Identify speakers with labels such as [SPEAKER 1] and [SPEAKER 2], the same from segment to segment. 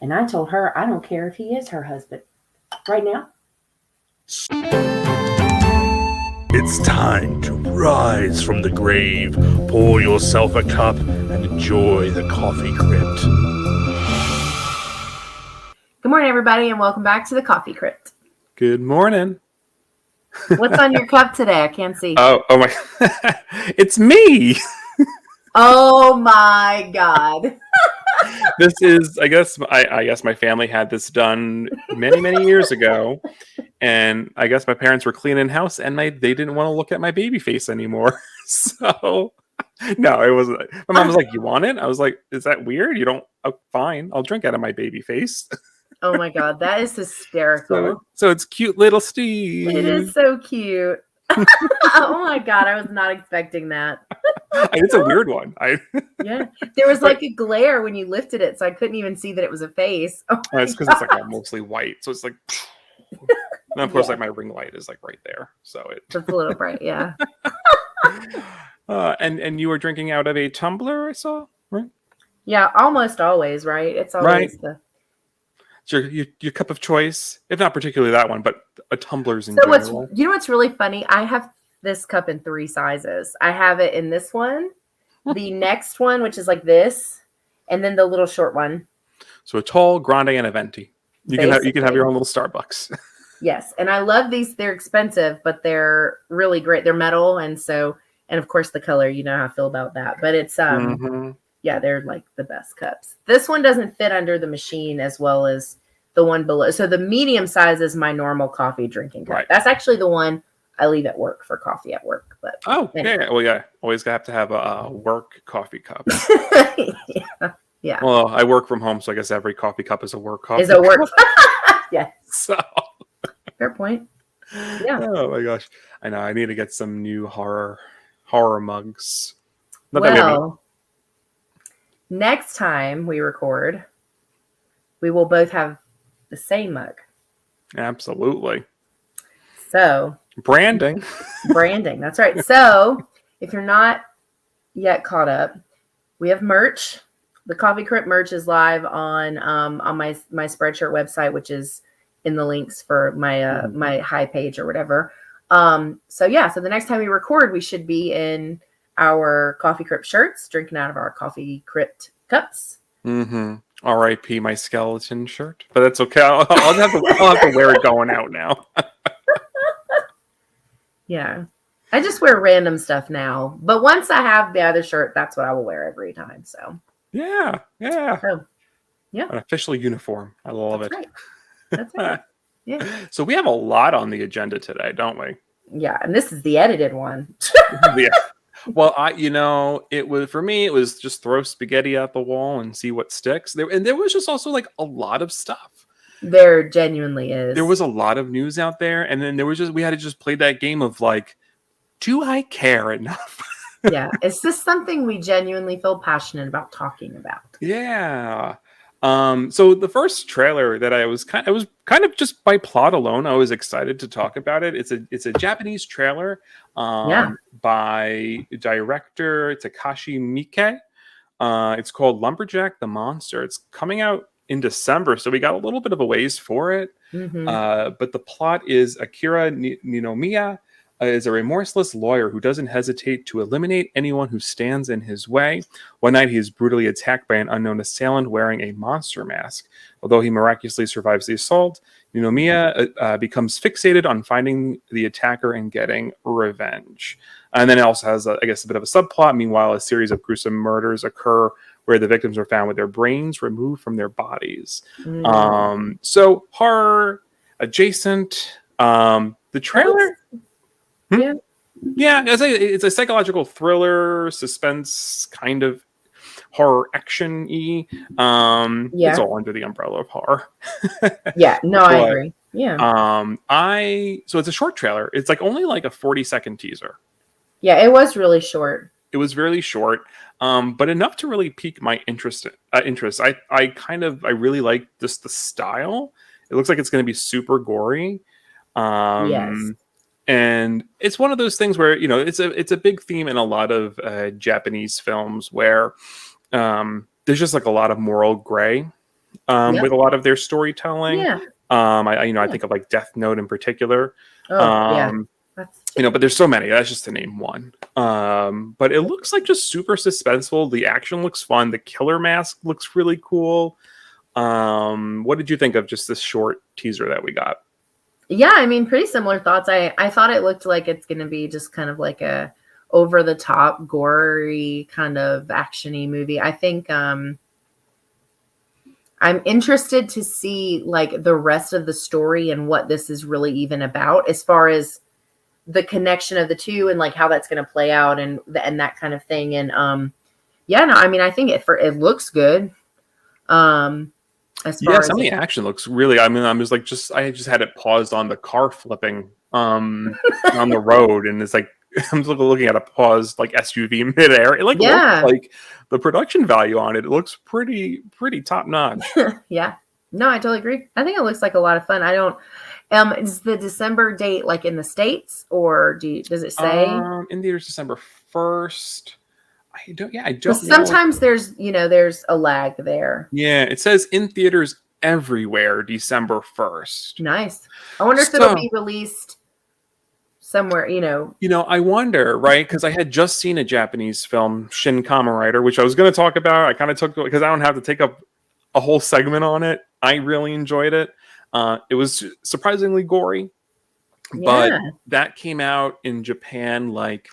[SPEAKER 1] And I told her I don't care if he is her husband. Right now.
[SPEAKER 2] It's time to rise from the grave, pour yourself a cup, and enjoy the coffee crypt.
[SPEAKER 1] Good morning, everybody, and welcome back to the Coffee Crypt.
[SPEAKER 2] Good morning.
[SPEAKER 1] What's on your cup today? I can't see.
[SPEAKER 2] Oh my! It's me.
[SPEAKER 1] Oh my God!
[SPEAKER 2] This is, I guess my family had this done many years ago, and I guess my parents were cleaning house, and they didn't want to look at my baby face anymore. So, no, it wasn't. My mom was like, "You want it?" I was like, "Is that weird? You don't? Oh, fine, I'll drink out of my baby face."
[SPEAKER 1] Oh my God, that is hysterical.
[SPEAKER 2] So it's cute little Steve.
[SPEAKER 1] It is so cute. Oh my God, I was not expecting that.
[SPEAKER 2] It's a weird one.
[SPEAKER 1] Yeah, there was like a glare when you lifted it, so I couldn't even see that it was a face. Oh
[SPEAKER 2] it's because it's like mostly white, so it's like. And of course, like my ring light is like right there, so it's
[SPEAKER 1] a little bright, yeah.
[SPEAKER 2] And you were drinking out of a tumbler, I saw, right?
[SPEAKER 1] Yeah, almost always, right? It's always
[SPEAKER 2] right. It's your cup of choice, if not particularly that one, but a tumbler's in
[SPEAKER 1] general. You know what's really funny? I have this cup in 3 sizes. I have it in this one, the next one, which is like this, and then the little short one.
[SPEAKER 2] So a tall, grande, and a venti. You can have your own little Starbucks.
[SPEAKER 1] Yes, and I love these. They're expensive, but they're really great. They're metal, and of course the color. You know how I feel about that. But it's yeah, they're like the best cups. This one doesn't fit under the machine as well as the one below. So the medium size is my normal coffee drinking cup. Right. That's actually the one I leave at work for coffee at work. But
[SPEAKER 2] anyway. Yeah. Well, yeah, always have to have a work coffee cup.
[SPEAKER 1] Yeah.
[SPEAKER 2] Well, I work from home, so I guess every coffee cup is a work coffee.
[SPEAKER 1] Is a work. Yes.
[SPEAKER 2] So.
[SPEAKER 1] Fair point. Yeah.
[SPEAKER 2] Oh my gosh. I know. I need to get some new horror mugs.
[SPEAKER 1] Next time we record, we will both have the same mug.
[SPEAKER 2] Absolutely.
[SPEAKER 1] So.
[SPEAKER 2] Branding.
[SPEAKER 1] That's right. So, if you're not yet caught up, we have merch. The Coffee Crypt merch is live on my Spreadshirt website, which is in the links for my my high page or whatever. So the next time we record, we should be in our Coffee Crypt shirts, drinking out of our Coffee Crypt cups.
[SPEAKER 2] Mm-hmm. R.I.P. my skeleton shirt, but that's okay. I'll have to wear it going out now.
[SPEAKER 1] Yeah, I just wear random stuff now, but once I have the other shirt, that's what I will wear every time. So
[SPEAKER 2] yeah.
[SPEAKER 1] So, yeah,
[SPEAKER 2] an official uniform. I love it.
[SPEAKER 1] Right. That's right. Yeah.
[SPEAKER 2] So we have a lot on the agenda today, don't we?
[SPEAKER 1] Yeah, and this is the edited one.
[SPEAKER 2] Yeah. Well, it was just throw spaghetti at the wall and see what sticks. There was just also like a lot of stuff.
[SPEAKER 1] There genuinely is.
[SPEAKER 2] There was a lot of news out there, and then we had to just play that game of like, do I care enough?
[SPEAKER 1] Yeah, it's just something we genuinely feel passionate about talking about.
[SPEAKER 2] Yeah. So the first trailer that I was kind of just by plot alone, I was excited to talk about it. It's a Japanese trailer by director Takashi Miike. It's called Lumberjack the Monster. It's coming out in December, so we got a little bit of a ways for it.
[SPEAKER 1] Mm-hmm.
[SPEAKER 2] But the plot is Akira Ninomiya is a remorseless lawyer who doesn't hesitate to eliminate anyone who stands in his way. One night, he is brutally attacked by an unknown assailant wearing a monster mask. Although he miraculously survives the assault, Ninomiya becomes fixated on finding the attacker and getting revenge. And then it also has, a bit of a subplot. Meanwhile, a series of gruesome murders occur where the victims are found with their brains removed from their bodies. So horror adjacent. The trailer... Yeah, it's a psychological thriller, suspense, kind of horror action-y. It's all under the umbrella of horror.
[SPEAKER 1] Yeah, no, I agree. Yeah.
[SPEAKER 2] So it's a short trailer. It's like only like a 40-second teaser.
[SPEAKER 1] Yeah, it was really short.
[SPEAKER 2] It was really short, but enough to really pique my interest. I really like the style. It looks like it's going to be super gory.
[SPEAKER 1] Yes.
[SPEAKER 2] And it's one of those things where, it's a big theme in a lot of Japanese films where there's just like a lot of moral gray. with a lot of their storytelling.
[SPEAKER 1] Yeah.
[SPEAKER 2] I think of like Death Note in particular.
[SPEAKER 1] Oh, yeah.
[SPEAKER 2] But there's so many. That's just to name one. But it looks like just super suspenseful. The action looks fun. The killer mask looks really cool. What did you think of just this short teaser that we got?
[SPEAKER 1] Yeah, I mean, pretty similar thoughts. I thought it looked like it's going to be just kind of like a over the top, gory kind of actiony movie. I think I'm interested to see like the rest of the story and what this is really even about, as far as the connection of the two and like how that's going to play out and that kind of thing. And I mean, I think it looks good. As far as
[SPEAKER 2] some of the action looks really. I mean, I just had it paused on the car flipping on the road, and it's like I'm looking at a paused like SUV midair. It looks like the production value on it looks pretty top notch.
[SPEAKER 1] Yeah, no, I totally agree. I think it looks like a lot of fun. I don't. Is the December date like in the States, or does it say
[SPEAKER 2] in theaters December 1st? I don't know.
[SPEAKER 1] Sometimes there's a lag there.
[SPEAKER 2] Yeah, it says in theaters everywhere December 1st.
[SPEAKER 1] Nice. I wonder if it'll be released somewhere,
[SPEAKER 2] I wonder, right? Because I had just seen a Japanese film, Shin Kamen Rider, which I was going to talk about. I kind of took because I don't have to take up a whole segment on it. I really enjoyed it. It was surprisingly gory, but that came out in Japan like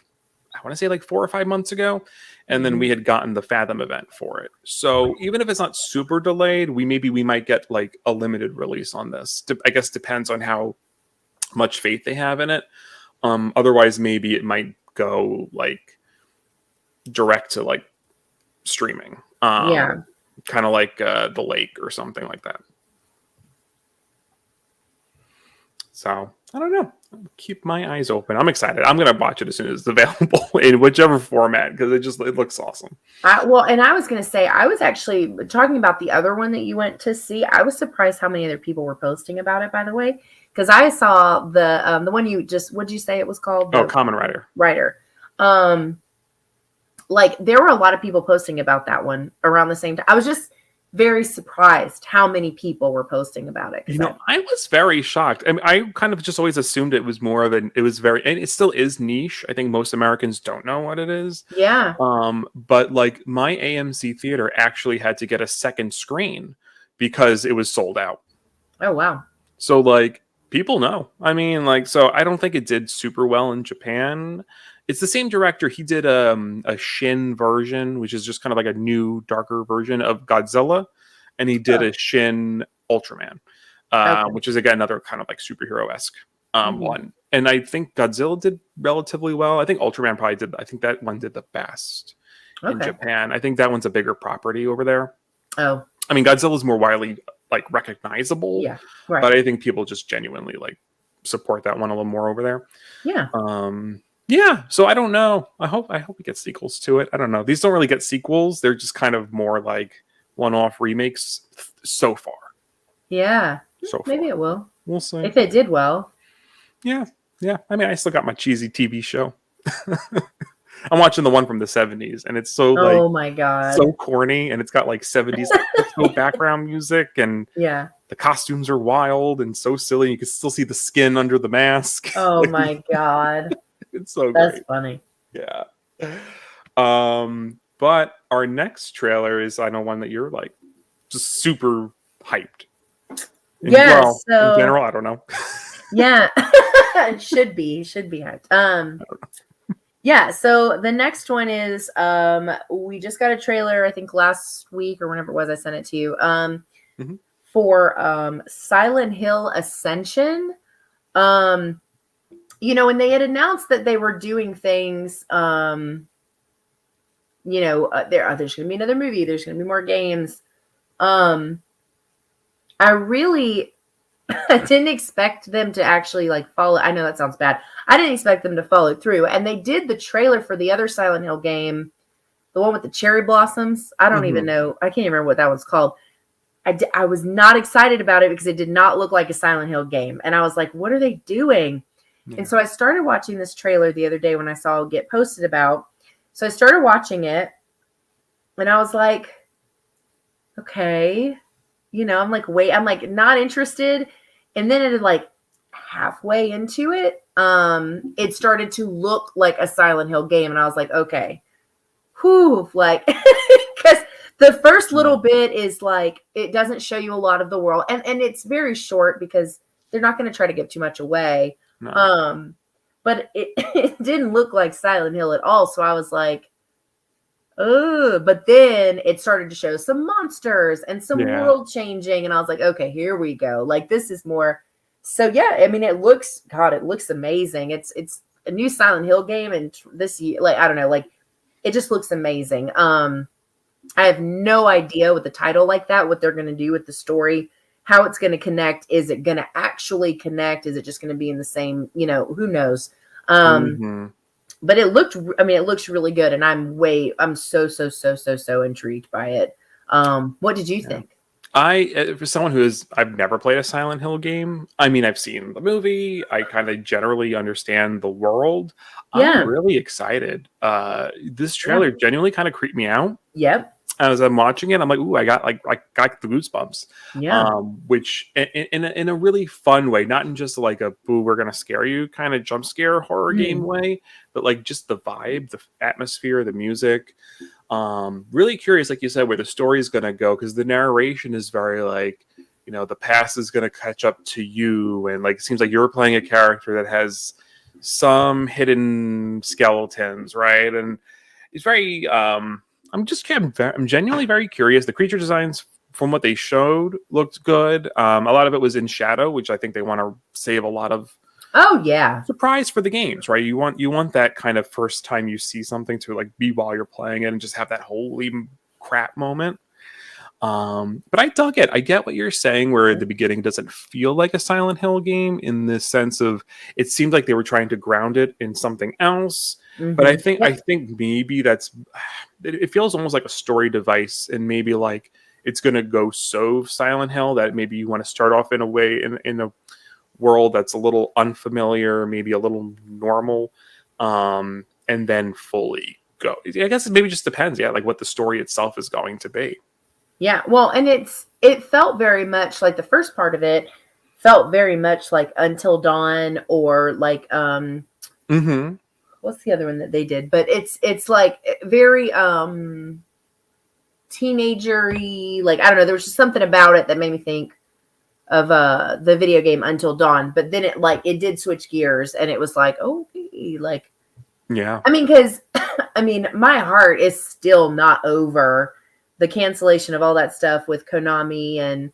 [SPEAKER 2] I want to say like 4 or 5 months ago. And then we had gotten the Fathom event for it. So even if it's not super delayed, we might get like a limited release on this. I guess depends on how much faith they have in it. Otherwise, maybe it might go like direct to like streaming. Kind of like The Lake or something like that. So I don't know. Keep my eyes open. I'm excited. I'm gonna watch it as soon as it's available in whichever format because it looks awesome.
[SPEAKER 1] And I was gonna say I was actually talking about the other one that you went to see. I was surprised how many other people were posting about it. By the way, because I saw the one you just what'd you say it was called?
[SPEAKER 2] Kamen Rider.
[SPEAKER 1] Like there were a lot of people posting about that one around the same time. I was just very surprised how many people were posting about it.
[SPEAKER 2] I was very shocked. I mean, I kind of just always assumed it was more of and it still is niche. I think most Americans don't know what it is.
[SPEAKER 1] Yeah.
[SPEAKER 2] But like my AMC theater actually had to get a second screen because it was sold out.
[SPEAKER 1] Oh, wow.
[SPEAKER 2] So like people know. I mean, like, so I don't think it did super well in Japan. It's the same director. He did a Shin version, which is just kind of like a new, darker version of Godzilla. And he did a Shin Ultraman, which is, again, another kind of like superhero-esque one. And I think Godzilla did relatively well. I think Ultraman probably did. I think that one did the best in Japan. I think that one's a bigger property over there.
[SPEAKER 1] Oh.
[SPEAKER 2] I mean, Godzilla's more widely like recognizable.
[SPEAKER 1] Yeah, right.
[SPEAKER 2] But I think people just genuinely like support that one a little more over there.
[SPEAKER 1] Yeah.
[SPEAKER 2] Yeah, so I don't know. I hope we get sequels to it. I don't know. These don't really get sequels. They're just kind of more like one-off remakes so far.
[SPEAKER 1] Yeah.
[SPEAKER 2] So far.
[SPEAKER 1] Maybe it will.
[SPEAKER 2] We'll see.
[SPEAKER 1] If it did well.
[SPEAKER 2] Yeah. I mean, I still got my cheesy TV show. I'm watching the one from the 70s, and it's so like,
[SPEAKER 1] oh my god,
[SPEAKER 2] so corny, and it's got like 70s background music, and the costumes are wild and so silly. You can still see the skin under the mask.
[SPEAKER 1] Oh like, my god.
[SPEAKER 2] It's so
[SPEAKER 1] That's
[SPEAKER 2] great.
[SPEAKER 1] funny.
[SPEAKER 2] Yeah. But our next trailer is, I know, one that you're like just super hyped. In general, I don't know.
[SPEAKER 1] Yeah. It should be hyped. Yeah, so the next one is we just got a trailer, I think last week or whenever it was I sent it to you. For Silent Hill Ascension. When they had announced that they were doing things, there's going to be another movie. There's going to be more games. I really didn't expect them to actually like follow. I know that sounds bad. I didn't expect them to follow through. And they did the trailer for the other Silent Hill game, the one with the cherry blossoms. I don't even know. I can't even remember what that one's called. I was not excited about it because it did not look like a Silent Hill game. And I was like, what are they doing? Yeah. And so I started watching this trailer the other day when I saw it get posted about. So I started watching it and I was like, okay, I'm like, wait, I'm like not interested. And then it like halfway into it, it started to look like a Silent Hill game. And I was like, okay, whew, like, because the first little bit is like, it doesn't show you a lot of the world. And it's very short because they're not going to try to give too much away.
[SPEAKER 2] No.
[SPEAKER 1] But it didn't look like Silent Hill at all. So I was like, oh, but then it started to show some monsters and some world changing. And I was like, okay, here we go. Like, this is more. So yeah, I mean, it looks amazing. It's a new Silent Hill game. And this year, like, I don't know, like it just looks amazing. I have no idea with the title like that, what they're going to do with the story, how it's going to connect. Is it going to actually connect? Is it just going to be in the same, who knows? But it looks really good. And I'm so intrigued by it. What did you think?
[SPEAKER 2] For someone I've never played a Silent Hill game. I mean, I've seen the movie. I kind of generally understand the world.
[SPEAKER 1] Yeah.
[SPEAKER 2] I'm really excited. This trailer genuinely kind of creeped me out.
[SPEAKER 1] Yep.
[SPEAKER 2] As I'm watching it, I'm like, ooh, I got the goosebumps.
[SPEAKER 1] Yeah.
[SPEAKER 2] Which in a really fun way, not in just like a boo, we're gonna scare you kind of jump scare horror game way, but like just the vibe, the atmosphere, the music. Really curious, like you said, where the story is gonna go, because the narration is very like, the past is gonna catch up to you, and like it seems like you're playing a character that has some hidden skeletons, right? And it's very I'm genuinely very curious. The creature designs, from what they showed, looked good. A lot of it was in shadow, which I think they want to save a lot of surprise for the games, right? You want that kind of first time you see something to like be while you're playing it and just have that holy crap moment. But I dug it. I get what you're saying, where the beginning doesn't feel like a Silent Hill game in the sense of it seemed like they were trying to ground it in something else. But I think maybe it feels almost like a story device, and maybe like it's going to go so Silent Hill that maybe you want to start off in a way in a world that's a little unfamiliar, maybe a little normal, and then fully go. I guess it maybe just depends, like what the story itself is going to be.
[SPEAKER 1] Yeah, well, and it felt very much like the first part of it felt very much like Until Dawn, or like what's the other one that they did? But it's like very teenager-y, like I don't know, there was just something about it that made me think of the video game Until Dawn. But then it did switch gears, and it was like, okay, like I mean, because my heart is still not over the cancellation of all that stuff with Konami and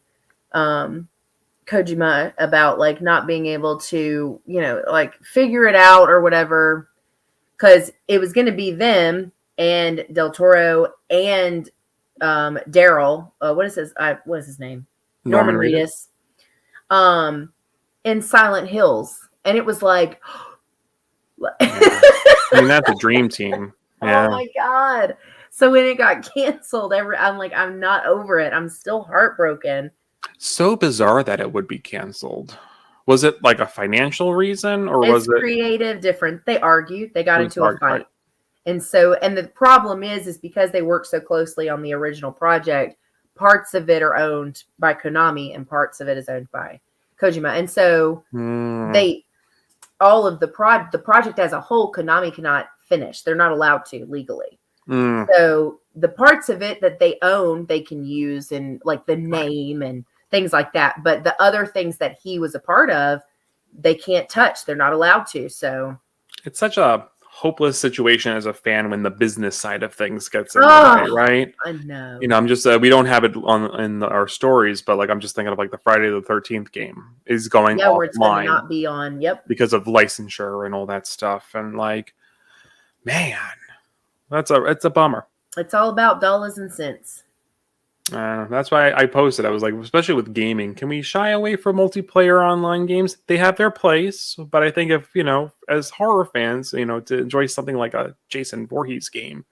[SPEAKER 1] Kojima about like not being able to, like figure it out or whatever, because it was going to be them and Del Toro and Daryl. What is his name? Norman Reedus. In Silent Hills, and it was like,
[SPEAKER 2] I mean, that's a dream team. Yeah.
[SPEAKER 1] Oh my god. So when it got canceled, I'm like, I'm not over it. I'm still heartbroken.
[SPEAKER 2] So bizarre that it would be canceled. Was it like a financial reason, or was it
[SPEAKER 1] creative? Different. They argued. They got into a fight. And the problem is because they worked so closely on the original project, parts of it are owned by Konami and parts of it is owned by Kojima. And so all of the project as a whole, Konami cannot finish. They're not allowed to legally. So the parts of it that they own, they can use, and like the name and things like that. But the other things that he was a part of, they can't touch. They're not allowed to. So
[SPEAKER 2] it's such a hopeless situation as a fan when the business side of things gets in the way, right?
[SPEAKER 1] I know.
[SPEAKER 2] I'm just we don't have it in our stories, but like I'm just thinking of like the Friday the 13th game is going offline,
[SPEAKER 1] where it's going to not be on. Yep.
[SPEAKER 2] Because of licensure and all that stuff, and like, man. It's a bummer.
[SPEAKER 1] It's all about dollars and cents.
[SPEAKER 2] That's why I posted. I was like, especially with gaming, can we shy away from multiplayer online games? They have their place, but I think if, as horror fans, to enjoy something like a Jason Voorhees game,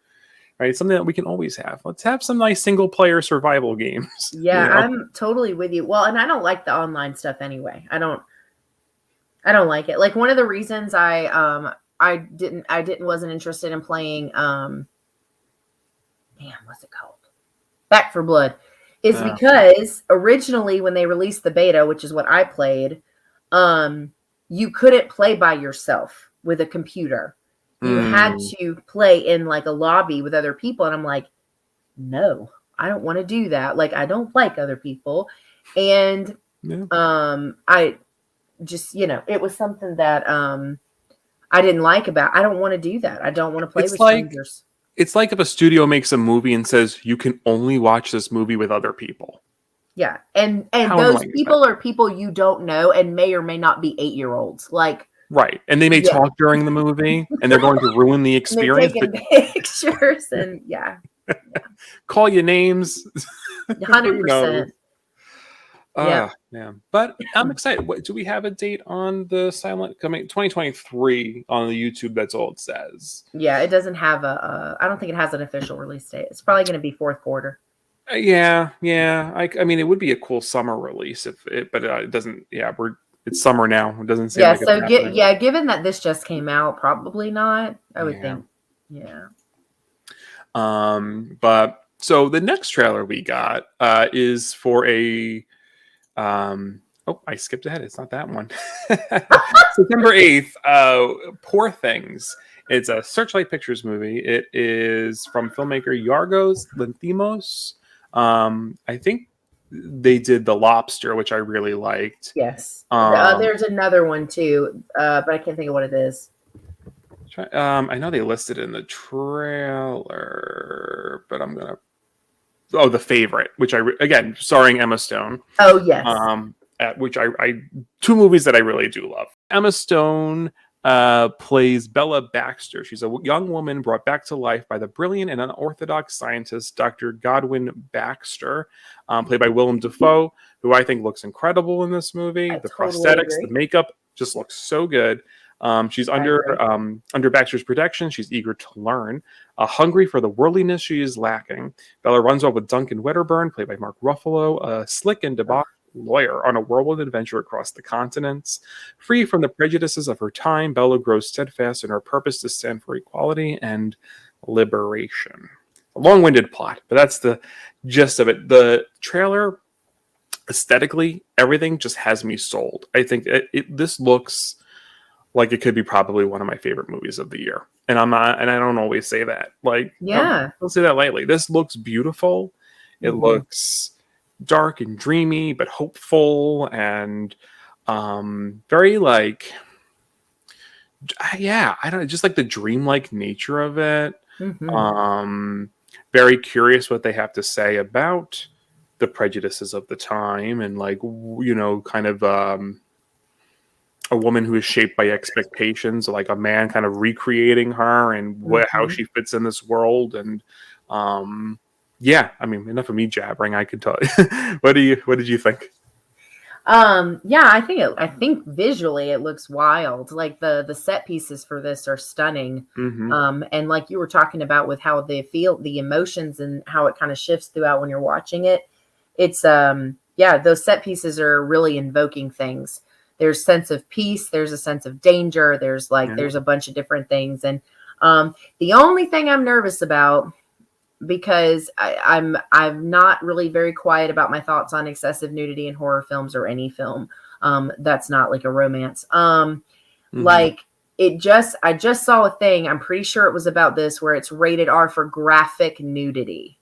[SPEAKER 2] right? Something that we can always have. Let's have some nice single player survival games.
[SPEAKER 1] Yeah, I'm totally with you. Well, and I don't like the online stuff anyway. I don't like it. Like one of the reasons I wasn't interested in playing what's it called? Back 4 Blood is because originally when they released the beta, which is what I played, you couldn't play by yourself with a computer. You had to play in like a lobby with other people. And I'm like, no, I don't want to do that. Like, I don't like other people. And I just, it was something that I didn't like about. I don't want to do that. I don't want to play with strangers.
[SPEAKER 2] It's like if a studio makes a movie and says you can only watch this movie with other people.
[SPEAKER 1] Yeah, and those people are people you don't know and may or may not be 8-year-olds. Like,
[SPEAKER 2] right, and they may talk during the movie, and they're going to ruin the experience.
[SPEAKER 1] They're taking pictures and
[SPEAKER 2] call you names.
[SPEAKER 1] 100%.
[SPEAKER 2] Yeah. But I'm excited. Do we have a date on the silent coming 2023 on the YouTube? That's all it says.
[SPEAKER 1] Yeah, it doesn't have I don't think it has an official release date. It's probably going to be fourth quarter.
[SPEAKER 2] Yeah. I mean, it would be a cool summer release but it doesn't. Yeah, it's summer now. It doesn't seem like it's happening.
[SPEAKER 1] Given that this just came out, probably not. I would think. Yeah.
[SPEAKER 2] But so the next trailer we got is for a I skipped ahead. It's not that one. September 8th, Poor Things. It's a Searchlight Pictures movie. It is from filmmaker Yorgos Lanthimos. I think they did The Lobster, which I really liked.
[SPEAKER 1] Yes. There's another one too, but I can't think of what it is.
[SPEAKER 2] I know they listed it in the trailer, but I'm gonna. Oh, The Favorite, which again starring Emma Stone.
[SPEAKER 1] Oh yes.
[SPEAKER 2] Which I two movies that I really do love. Emma Stone plays Bella Baxter. She's a young woman brought back to life by the brilliant and unorthodox scientist Dr. Godwin Baxter, played by Willem Dafoe, who I think looks incredible in this movie. The prosthetics, the makeup just looks so good. She's under Baxter's protection. She's eager to learn, hungry for the worldliness she is lacking. Bella runs off with Duncan Wedderburn, played by Mark Ruffalo, a slick and debauched lawyer on a whirlwind adventure across the continents. Free from the prejudices of her time, Bella grows steadfast in her purpose to stand for equality and liberation. A long-winded plot, but that's the gist of it. The trailer, aesthetically, everything just has me sold. I think this looks like it could be probably one of my favorite movies of the year. And I'm not, and I don't always say that. Like, don't say that lightly. This looks beautiful. It looks dark and dreamy, but hopeful and very like, I don't know, just like the dreamlike nature of it. Very curious what they have to say about the prejudices of the time and like, kind of, a woman who is shaped by expectations, like a man kind of recreating her and how she fits in this world. And I mean, enough of me jabbering. I could tell. What did you think?
[SPEAKER 1] I think visually it looks wild. Like the set pieces for this are stunning. And like you were talking about with how they feel, the emotions and how it kind of shifts throughout when you're watching it. It's those set pieces are really invoking things. There's sense of peace. There's a sense of danger. There's there's a bunch of different things. And the only thing I'm nervous about, because I'm not really very quiet about my thoughts on excessive nudity in horror films or any film that's not like a romance. I just saw a thing. I'm pretty sure it was about this where it's rated R for graphic nudity.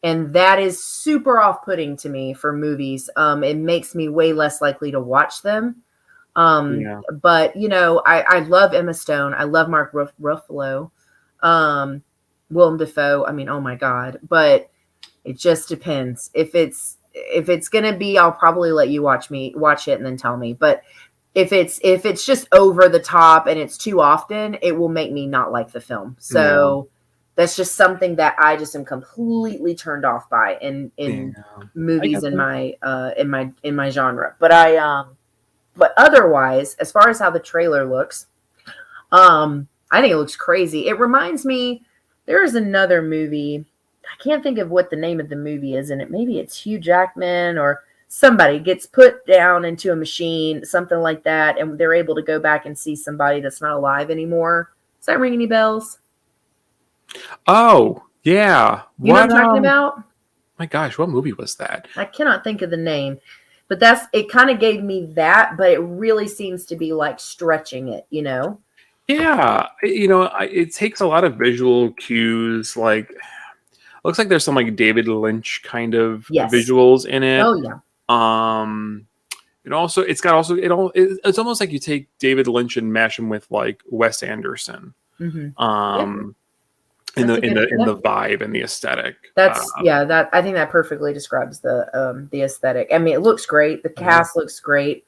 [SPEAKER 1] And that is super off-putting to me for movies. It makes me way less likely to watch them. But, I love Emma Stone. I love Mark Ruffalo. Willem Dafoe. I mean, oh my God. But it just depends. If it's going to be, I'll probably let you watch it and then tell me. But if it's just over the top and it's too often, it will make me not like the film. So that's just something that I just am completely turned off by in movies in my genre. But otherwise, as far as how the trailer looks, I think it looks crazy. It reminds me, there is another movie. I can't think of what the name of the movie is in it. Maybe it's Hugh Jackman or somebody gets put down into a machine, something like that, and they're able to go back and see somebody that's not alive anymore. Does that ring any bells?
[SPEAKER 2] Oh, yeah.
[SPEAKER 1] You know what I'm talking about?
[SPEAKER 2] My gosh, what movie was that?
[SPEAKER 1] I cannot think of the name, but it kind of gave me that, but it really seems to be like stretching it, you know?
[SPEAKER 2] Yeah, it takes a lot of visual cues. Like, looks like there's some like David Lynch kind of
[SPEAKER 1] Yes.
[SPEAKER 2] visuals in it.
[SPEAKER 1] Oh yeah.
[SPEAKER 2] It's almost like you take David Lynch and mash him with like Wes Anderson.
[SPEAKER 1] Mm-hmm.
[SPEAKER 2] In
[SPEAKER 1] That's
[SPEAKER 2] the vibe and the aesthetic.
[SPEAKER 1] That I think that perfectly describes the aesthetic. I mean, it looks great. The cast looks great.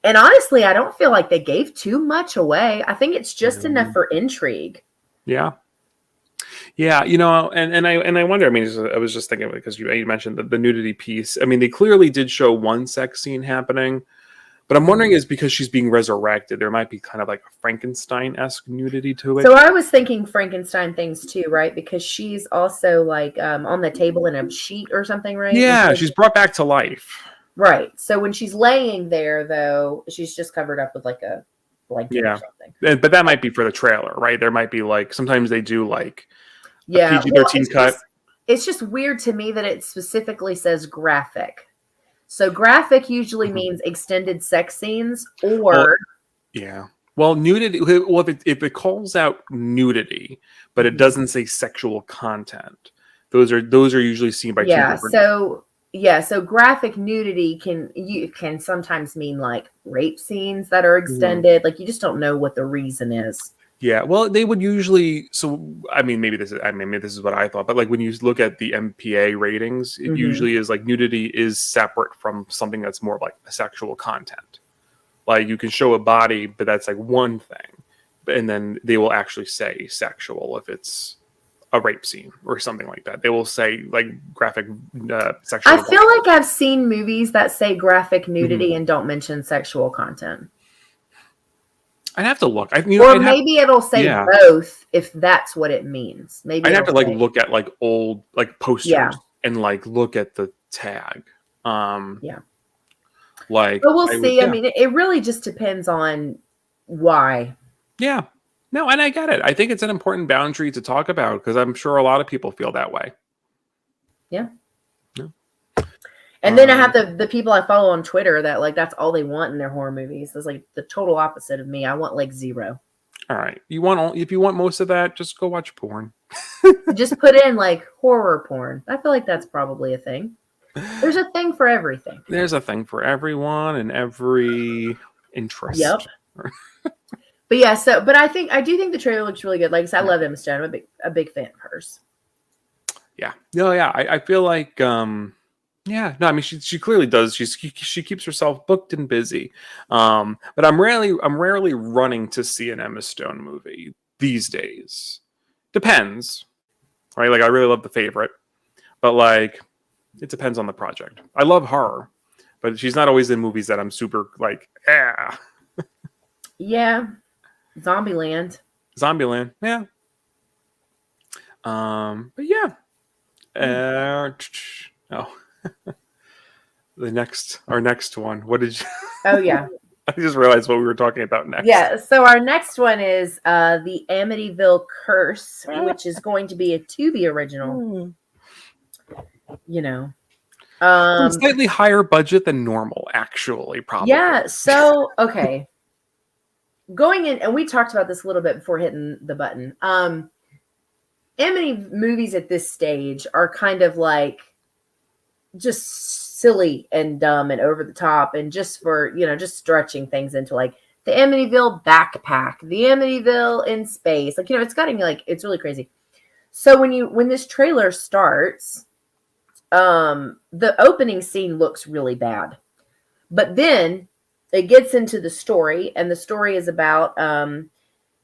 [SPEAKER 1] And honestly, I don't feel like they gave too much away. I think it's just enough for intrigue.
[SPEAKER 2] Yeah. Yeah, and I wonder. I mean, I was just thinking because you mentioned the nudity piece. I mean, they clearly did show one sex scene happening, but I'm wondering is because she's being resurrected, there might be kind of like a Frankenstein-esque nudity to it.
[SPEAKER 1] So I was thinking Frankenstein things too, right? Because she's also like on the table in a sheet or something, right?
[SPEAKER 2] Yeah, she's brought back to life.
[SPEAKER 1] Right. So when she's laying there, though, she's just covered up with like a blanket or something.
[SPEAKER 2] But that might be for the trailer, right? There might be like sometimes they do like
[SPEAKER 1] a
[SPEAKER 2] PG-13 cut.
[SPEAKER 1] It's just weird to me that it specifically says graphic. So graphic usually means extended sex scenes or
[SPEAKER 2] Well, nudity. Well, if it calls out nudity, but it doesn't say sexual content, those are usually seen by two different.
[SPEAKER 1] So graphic nudity can sometimes mean like rape scenes that are extended. Like you just don't know what the reason is.
[SPEAKER 2] Yeah, well, they would usually. So, I mean, maybe this is what I thought, but like when you look at the MPA ratings, it usually is like nudity is separate from something that's more like a sexual content. Like you can show a body, but that's like one thing, and then they will actually say sexual if it's a rape scene or something like that. They will say like graphic sexual.
[SPEAKER 1] I feel like I've seen movies that say graphic nudity and don't mention sexual content.
[SPEAKER 2] I'd have to look.
[SPEAKER 1] Maybe it'll say both if that's what it means. Maybe
[SPEAKER 2] I'd have to like look at like old like posters and like look at the tag. Like,
[SPEAKER 1] but we'll see. I mean, it really just depends on why.
[SPEAKER 2] Yeah. No, and I get it. I think it's an important boundary to talk about because I'm sure a lot of people feel that way.
[SPEAKER 1] Yeah. And then I have the people I follow on Twitter that like that's all they want in their horror movies. That's like the total opposite of me. I want like zero.
[SPEAKER 2] All right. If you want most of that, just go watch porn.
[SPEAKER 1] Just put in like horror porn. I feel like that's probably a thing. There's a thing for everything.
[SPEAKER 2] There's a thing for everyone and every interest.
[SPEAKER 1] Yep. But yeah, but I do think the trailer looks really good. Like I said, I love Emma Stone. I'm a big fan of hers.
[SPEAKER 2] Yeah. No, yeah. I feel like yeah, no, I mean she clearly does. She keeps herself booked and busy. But I'm rarely running to see an Emma Stone movie these days. Depends. Right? Like I really love The Favorite. But like it depends on the project. I love horror, but she's not always in movies that I'm super like,
[SPEAKER 1] Yeah. Zombieland,
[SPEAKER 2] yeah. But yeah. Our next one. What did you?
[SPEAKER 1] Oh yeah.
[SPEAKER 2] I just realized what we were talking about next.
[SPEAKER 1] Yeah. So our next one is the Amityville Curse, which is going to be a Tubi original.
[SPEAKER 2] Slightly higher budget than normal, actually, probably.
[SPEAKER 1] Yeah. So okay. Going in, and we talked about this a little bit before hitting the button. Amity movies at this stage are kind of like just silly and dumb and over the top, and just for just stretching things into like the Amityville backpack, the Amityville in space, like it's gotten like it's really crazy. So when this trailer starts, the opening scene looks really bad, but then it gets into the story, and the story is about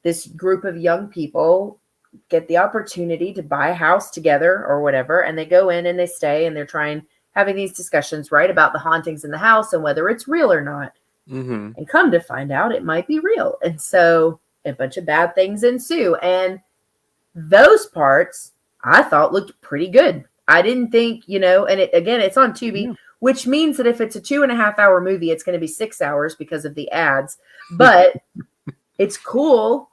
[SPEAKER 1] this group of young people get the opportunity to buy a house together or whatever, and they go in and they stay, and they're having these discussions, right, about the hauntings in the house and whether it's real or not.
[SPEAKER 2] Mm-hmm.
[SPEAKER 1] And come to find out, it might be real. And so a bunch of bad things ensue. And those parts I thought looked pretty good. I didn't think, and it's on Tubi, which means that if it's a 2.5 hour movie, it's going to be 6 hours because of the ads. But it's cool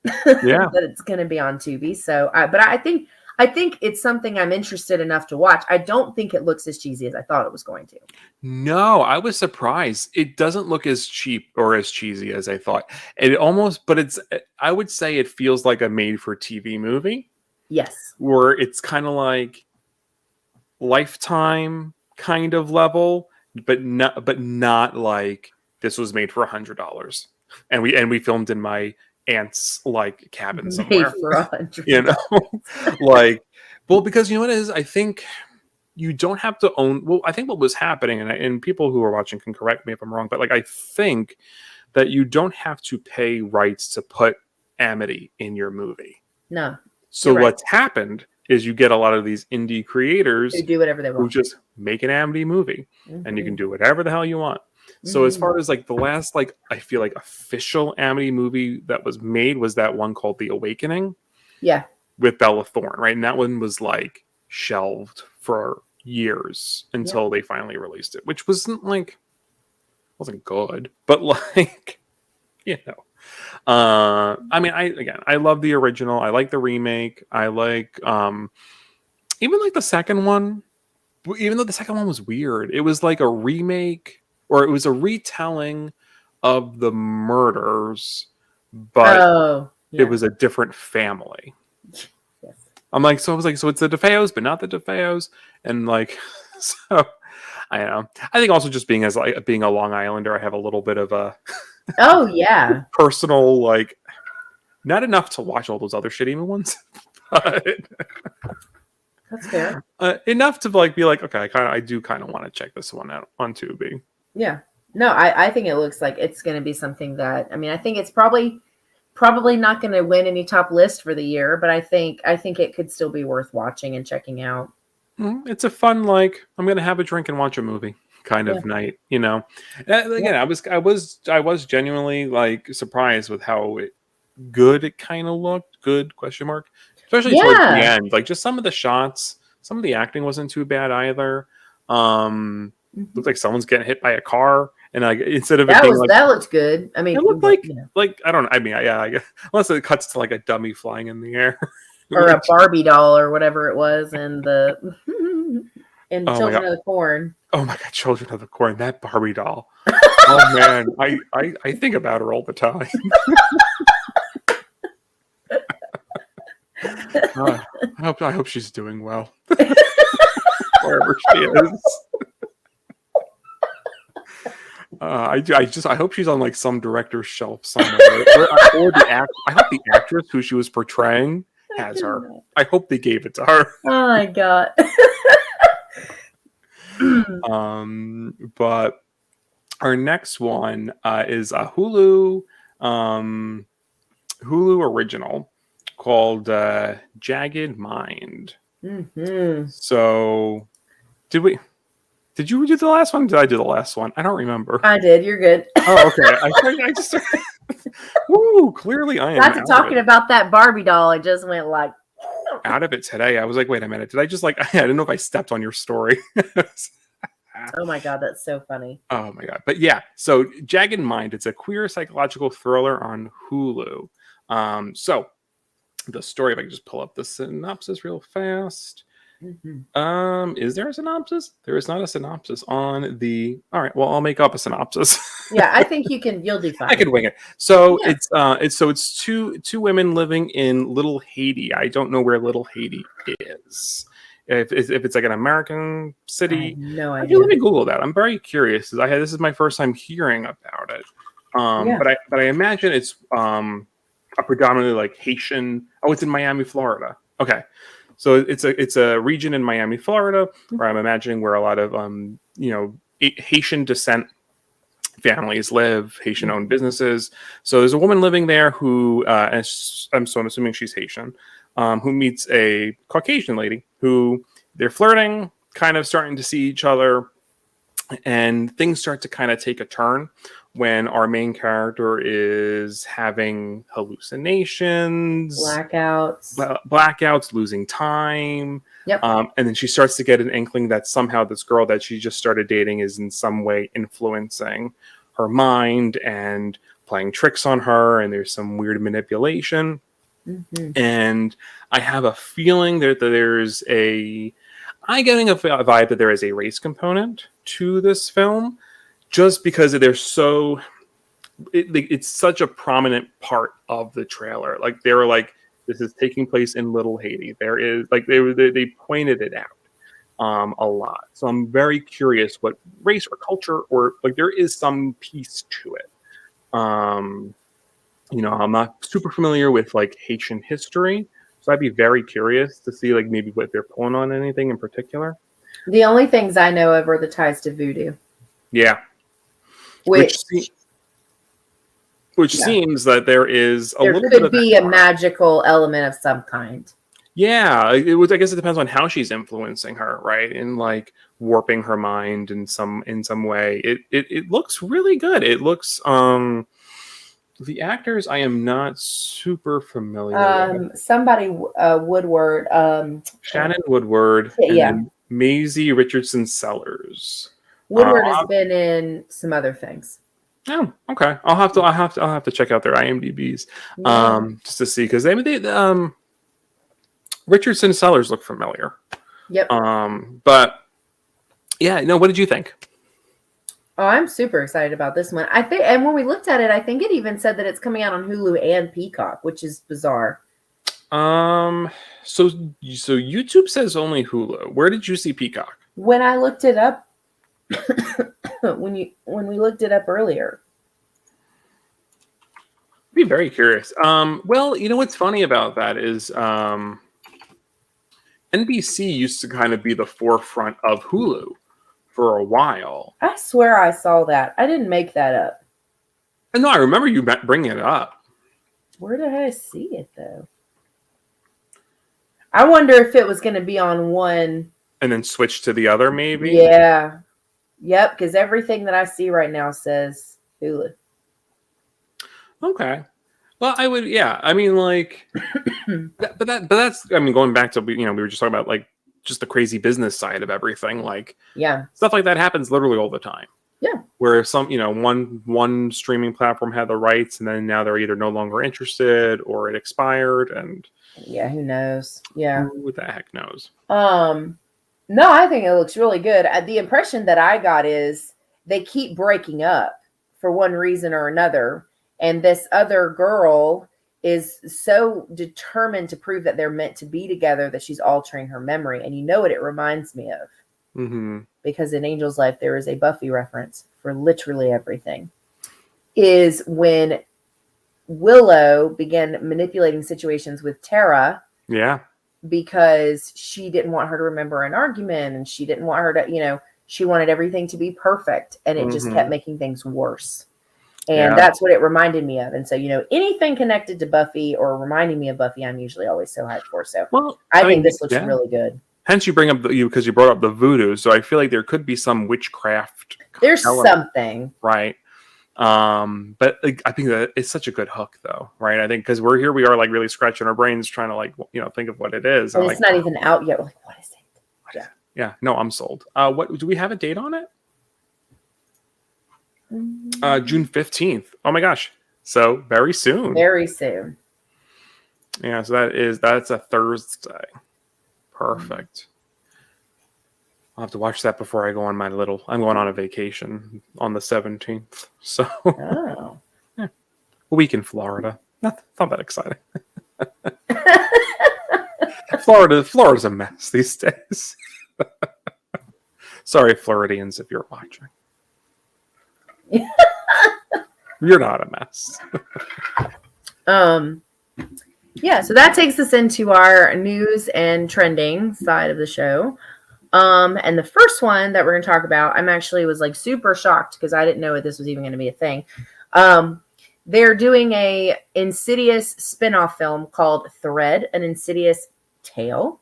[SPEAKER 1] that it's going to be on Tubi. So, but I think I think it's something I'm interested enough to watch. I don't think it looks as cheesy as I thought it was going to.
[SPEAKER 2] No, I was surprised. It doesn't look as cheap or as cheesy as I thought. It almost, but I would say it feels like a made-for-TV movie.
[SPEAKER 1] Yes.
[SPEAKER 2] Where it's kind of like Lifetime kind of level, but not like this was made for $100. And we filmed in my aunt's like cabin somewhere.
[SPEAKER 1] Made for $100.
[SPEAKER 2] You know? Like, well, because you know what it is? I think you don't have to own. Well, I think what was happening, and people who are watching can correct me if I'm wrong, but like I think that you don't have to pay rights to put Amity in your movie.
[SPEAKER 1] No.
[SPEAKER 2] So what's happened is you get a lot of these indie creators
[SPEAKER 1] who do whatever they want,
[SPEAKER 2] who just make an Amity movie, and you can do whatever the hell you want. So as far as like the last, like I feel like official Amity movie that was made was that one called The Awakening.
[SPEAKER 1] Yeah.
[SPEAKER 2] With Bella Thorne, right? And that one was like shelved for years until they finally released it, which wasn't good, but like, you know. I mean, I love the original. I like the remake. I like even like the second one, even though the second one was weird. It was like a remake, or it was a retelling of the murders, but it was a different family.
[SPEAKER 1] Yes.
[SPEAKER 2] I'm like, so I was like, so it's the DeFeos, but not the DeFeos, and like, so I don't know. I think also just being a Long Islander, I have a little bit of a personal, like, not enough to watch all those other shitty ones, but
[SPEAKER 1] that's fair.
[SPEAKER 2] Enough to like be like, okay, I do kind of want to check this one out on Tubi.
[SPEAKER 1] Yeah, no, I think it looks like it's going to be something that, I mean, I think it's probably not going to win any top list for the year, but I think it could still be worth watching and checking out.
[SPEAKER 2] It's a fun, like, I'm going to have a drink and watch a movie kind of night, you know. And again, I was genuinely like surprised with how good it kind of looked. Good question mark, especially towards the end. Like just some of the shots, some of the acting wasn't too bad either. Looked like someone's getting hit by a car, and like instead of
[SPEAKER 1] that looked good. I mean,
[SPEAKER 2] it looked like I don't know. I mean, I guess, unless it cuts to like a dummy flying in the air.
[SPEAKER 1] Or a Barbie doll or whatever it was, and Children of the Corn.
[SPEAKER 2] Oh my God, Children of the Corn, that Barbie doll. Oh man, I think about her all the time. I hope she's doing well. Wherever she is. I hope she's on like some director's shelf somewhere. or I hope the actress who she was portraying has her. I hope they gave it to her.
[SPEAKER 1] Oh my God.
[SPEAKER 2] But our next one is a Hulu original called Jagged Mind. So did you do the last one? Did I do the last one? I don't remember.
[SPEAKER 1] I did. You're good.
[SPEAKER 2] Oh, okay. I just woo, clearly I am
[SPEAKER 1] after talking about that Barbie doll, I just went like
[SPEAKER 2] out of it today. I was like, wait a minute, did I just like I didn't know if I stepped on your story.
[SPEAKER 1] Oh my God, that's so funny.
[SPEAKER 2] Oh my God. But yeah, so Jagged Mind, it's a queer psychological thriller on Hulu. So the story, if I can just pull up the synopsis real fast. Is there a synopsis? There is not a synopsis on the. All right, well, I'll make up a synopsis.
[SPEAKER 1] Yeah, I think you'll do fine.
[SPEAKER 2] I can wing it. So it's two women living in Little Haiti. I don't know where Little Haiti is. If it's like an American city,
[SPEAKER 1] no idea.
[SPEAKER 2] Let me Google that. I'm very curious. This is my first time hearing about it. But I imagine it's a predominantly like Haitian. Oh, it's in Miami, Florida. Okay. So it's a region in Miami, Florida, where I'm imagining where a lot of Haitian descent families live, Haitian-owned businesses. So there's a woman living there who, I'm assuming she's Haitian, who meets a Caucasian lady who they're flirting, kind of starting to see each other, and things start to kind of take a turn when our main character is having hallucinations, blackouts, losing time.
[SPEAKER 1] Yep.
[SPEAKER 2] And then she starts to get an inkling that somehow this girl that she just started dating is in some way influencing her mind and playing tricks on her. And there's some weird manipulation.
[SPEAKER 1] Mm-hmm.
[SPEAKER 2] And I have a feeling that there's I'm getting a vibe that there is a race component to this film, just because they're it's such a prominent part of the trailer. Like they were like, this is taking place in Little Haiti. There is like they pointed it out a lot. So I'm very curious what race or culture, or like there is some piece to it. I'm not super familiar with like Haitian history, so I'd be very curious to see like maybe what they're pulling on anything in particular.
[SPEAKER 1] The only things I know of are the ties to voodoo.
[SPEAKER 2] Yeah.
[SPEAKER 1] Which
[SPEAKER 2] seems that there is
[SPEAKER 1] there could be a magical element of some kind.
[SPEAKER 2] Yeah, I guess it depends on how she's influencing her, right? And like warping her mind in some way. It looks really good. It looks the actors I am not super familiar with.
[SPEAKER 1] Somebody Woodward.
[SPEAKER 2] Shannon Woodward.
[SPEAKER 1] Yeah.
[SPEAKER 2] And Maisie Richardson Sellers.
[SPEAKER 1] Woodward has been in some other things.
[SPEAKER 2] Oh, okay. I'll have to check out their IMDb's just to see, because they Richardson Sellers look familiar.
[SPEAKER 1] Yep.
[SPEAKER 2] But yeah, no. What did you think?
[SPEAKER 1] Oh, I'm super excited about this one. I think, and when we looked at it, I think it even said that it's coming out on Hulu and Peacock, which is bizarre.
[SPEAKER 2] So YouTube says only Hulu. Where did you see Peacock?
[SPEAKER 1] When I looked it up, when we looked it up earlier.
[SPEAKER 2] I'd be very curious. Well, you know what's funny about that is NBC used to kind of be the forefront of Hulu for a while.
[SPEAKER 1] I swear I saw that. I didn't make that up.
[SPEAKER 2] No, I remember you bringing it up.
[SPEAKER 1] Where did I see it, though? I wonder if it was going to be on one.
[SPEAKER 2] And then switch to the other, maybe?
[SPEAKER 1] Yeah. Yep, because everything that I see right now says Hulu.
[SPEAKER 2] Okay. Well, I would, yeah. I mean, like, but that's, I mean, going back to, we were just talking about, like, just the crazy business side of everything. Like,
[SPEAKER 1] yeah,
[SPEAKER 2] stuff like that happens literally all the time.
[SPEAKER 1] Yeah.
[SPEAKER 2] Where some, one streaming platform had the rights, and then now they're either no longer interested or it expired, and
[SPEAKER 1] yeah, who knows? Yeah.
[SPEAKER 2] Who the heck knows?
[SPEAKER 1] No, I think it looks really good. The impression that I got is they keep breaking up for one reason or another. And this other girl is so determined to prove that they're meant to be together that she's altering her memory. And you know what it reminds me of?
[SPEAKER 2] Mm-hmm.
[SPEAKER 1] Because in Angel's Life, there is a Buffy reference for literally everything. Is when Willow began manipulating situations with Tara.
[SPEAKER 2] Yeah.
[SPEAKER 1] Because she didn't want her to remember an argument, and she didn't want her to, she wanted everything to be perfect, and it just kept making things worse. And that's what it reminded me of. And so, anything connected to Buffy or reminding me of Buffy, I'm usually always so hyped for. So I think this looks really good.
[SPEAKER 2] Hence you bring up because you brought up the voodoo. So I feel like there could be some witchcraft.
[SPEAKER 1] There's something.
[SPEAKER 2] Right. But I think that it's such a good hook, though, right? I think because we are like really scratching our brains trying to think of what it is.
[SPEAKER 1] And it's not even out yet. We're like, what is it?
[SPEAKER 2] Yeah. No, I'm sold. What do we have a date on it? June 15th. Oh my gosh! So very soon.
[SPEAKER 1] Very soon.
[SPEAKER 2] Yeah. So that's a Thursday. Perfect. I'll have to watch that before I go on I'm going on a vacation on the 17th. So a week in Florida. Not that exciting. Florida's a mess these days. Sorry, Floridians, if you're watching. You're not a mess.
[SPEAKER 1] Yeah, so that takes us into our news and trending side of the show. And the first one that we're going to talk about, was like super shocked because I didn't know this was even going to be a thing. They're doing a Insidious spin-off film called Thread, an Insidious Tale,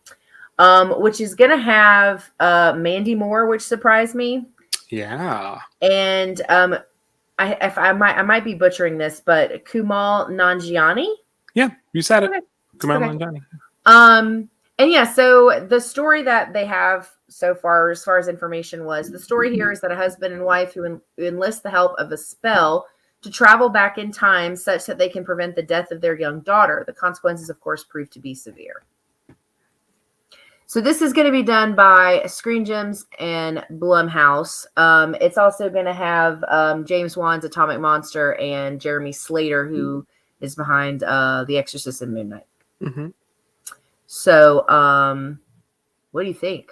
[SPEAKER 1] which is going to have Mandy Moore, which surprised me.
[SPEAKER 2] Yeah.
[SPEAKER 1] And I might be butchering this, but Kumail Nanjiani.
[SPEAKER 2] Yeah, you said it.
[SPEAKER 1] Okay.
[SPEAKER 2] Kumail Nanjiani.
[SPEAKER 1] And yeah, so the story that they have so far, as far as information was, the story here is that a husband and wife who enlist the help of a spell to travel back in time such that they can prevent the death of their young daughter. The consequences, of course, prove to be severe. So this is going to be done by Screen Gems and Blumhouse. It's also going to have James Wan's Atomic Monster and Jeremy Slater, who is behind The Exorcist and Moon Knight.
[SPEAKER 2] Mm-hmm.
[SPEAKER 1] So what do you think?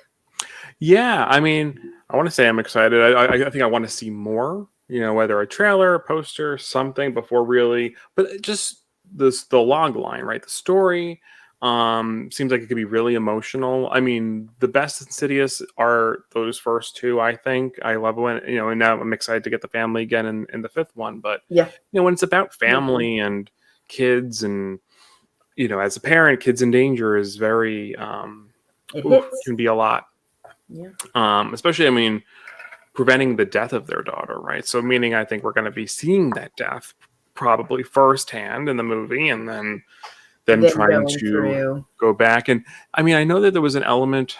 [SPEAKER 2] Yeah, I mean, I want to say I'm excited. I think I want to see more, whether a trailer, a poster, something before really, but just the log line, right? The story seems like it could be really emotional. I mean, the best Insidious are those first two, I think. I love when, and now I'm excited to get the family again in the fifth one. But,
[SPEAKER 1] yeah,
[SPEAKER 2] when it's about family and kids and, as a parent, kids in danger is very, it can be a lot.
[SPEAKER 1] Yeah.
[SPEAKER 2] Especially, I mean, preventing the death of their daughter, right? So meaning I think we're going to be seeing that death probably firsthand in the movie and then trying to go back. And I mean, I know that there was an element,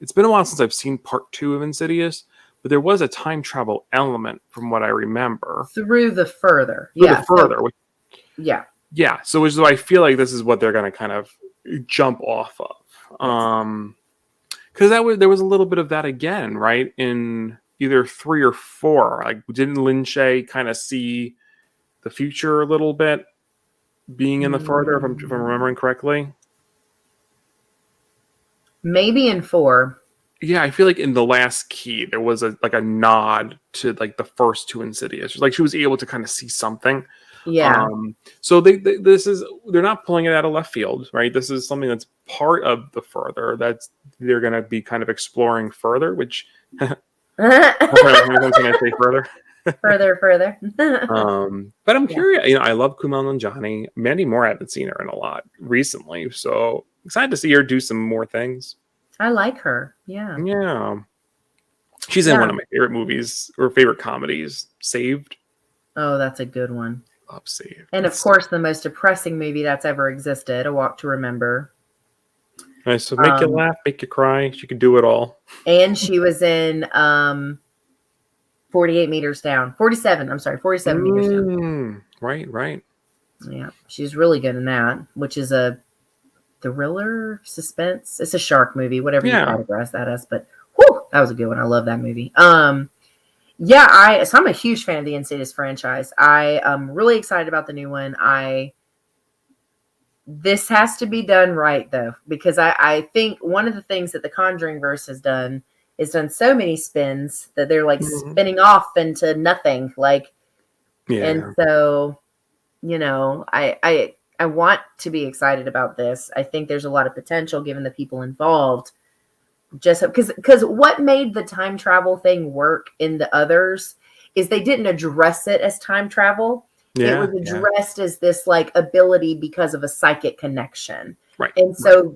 [SPEAKER 2] it's been a while since I've seen part 2 of Insidious, but there was a time travel element from what I remember.
[SPEAKER 1] Through the further.
[SPEAKER 2] Yeah. So I feel like this is what they're going to kind of jump off of. Because there was a little bit of that again, right? In either 3 or 4. Like, didn't Lin Shaye kind of see the future a little bit being in the further, if I'm remembering correctly?
[SPEAKER 1] Maybe in 4.
[SPEAKER 2] Yeah, I feel like in The Last Key, there was a nod to like the first 2 Insidious. Like she was able to kind of see something.
[SPEAKER 1] Yeah.
[SPEAKER 2] So they're not pulling it out of left field, right? This is something that's part of the further that's they're going to be kind of exploring further, which can I say further?
[SPEAKER 1] further.
[SPEAKER 2] But I'm curious. I love Kumail Nanjiani. Mandy Moore, I haven't seen her in a lot recently, so excited to see her do some more things.
[SPEAKER 1] I like her. Yeah.
[SPEAKER 2] Yeah. She's in one of my favorite movies or favorite comedies, Saved.
[SPEAKER 1] Oh, that's a good one.
[SPEAKER 2] Love Saved.
[SPEAKER 1] And of course, the most depressing movie that's ever existed, A Walk to Remember.
[SPEAKER 2] Nice. So make you laugh, make you cry. She could do it all.
[SPEAKER 1] And she was in 48 meters down. 47 meters down.
[SPEAKER 2] Right.
[SPEAKER 1] Yeah. She's really good in that, which is a thriller, suspense. It's a shark movie, whatever you categorize that as. But whew, that was a good one. I love that movie. So I'm a huge fan of the Insidious franchise. I am really excited about the new one. This has to be done right, though, because I think one of the things that the Conjuring verse has done is done so many spins that they're like spinning off into nothing. And so, I want to be excited about this. I think there's a lot of potential given the people involved. Just because what made the time travel thing work in the others is they didn't address it as time travel. It was addressed as this like ability because of a psychic connection.
[SPEAKER 2] Right.
[SPEAKER 1] And so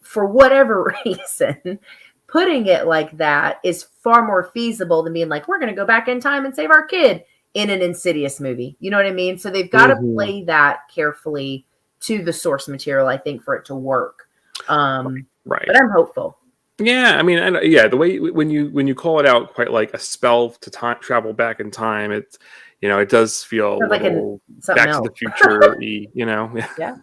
[SPEAKER 1] for whatever reason, putting it like that is far more feasible than being like, we're going to go back in time and save our kid in an Insidious movie. You know what I mean? So they've got to play that carefully to the source material, I think, for it to work. Right. But I'm hopeful.
[SPEAKER 2] Yeah, I mean, the way when you call it out quite like a spell to travel back in time, it's it does feel a little Back to the Future-y,
[SPEAKER 1] Yeah.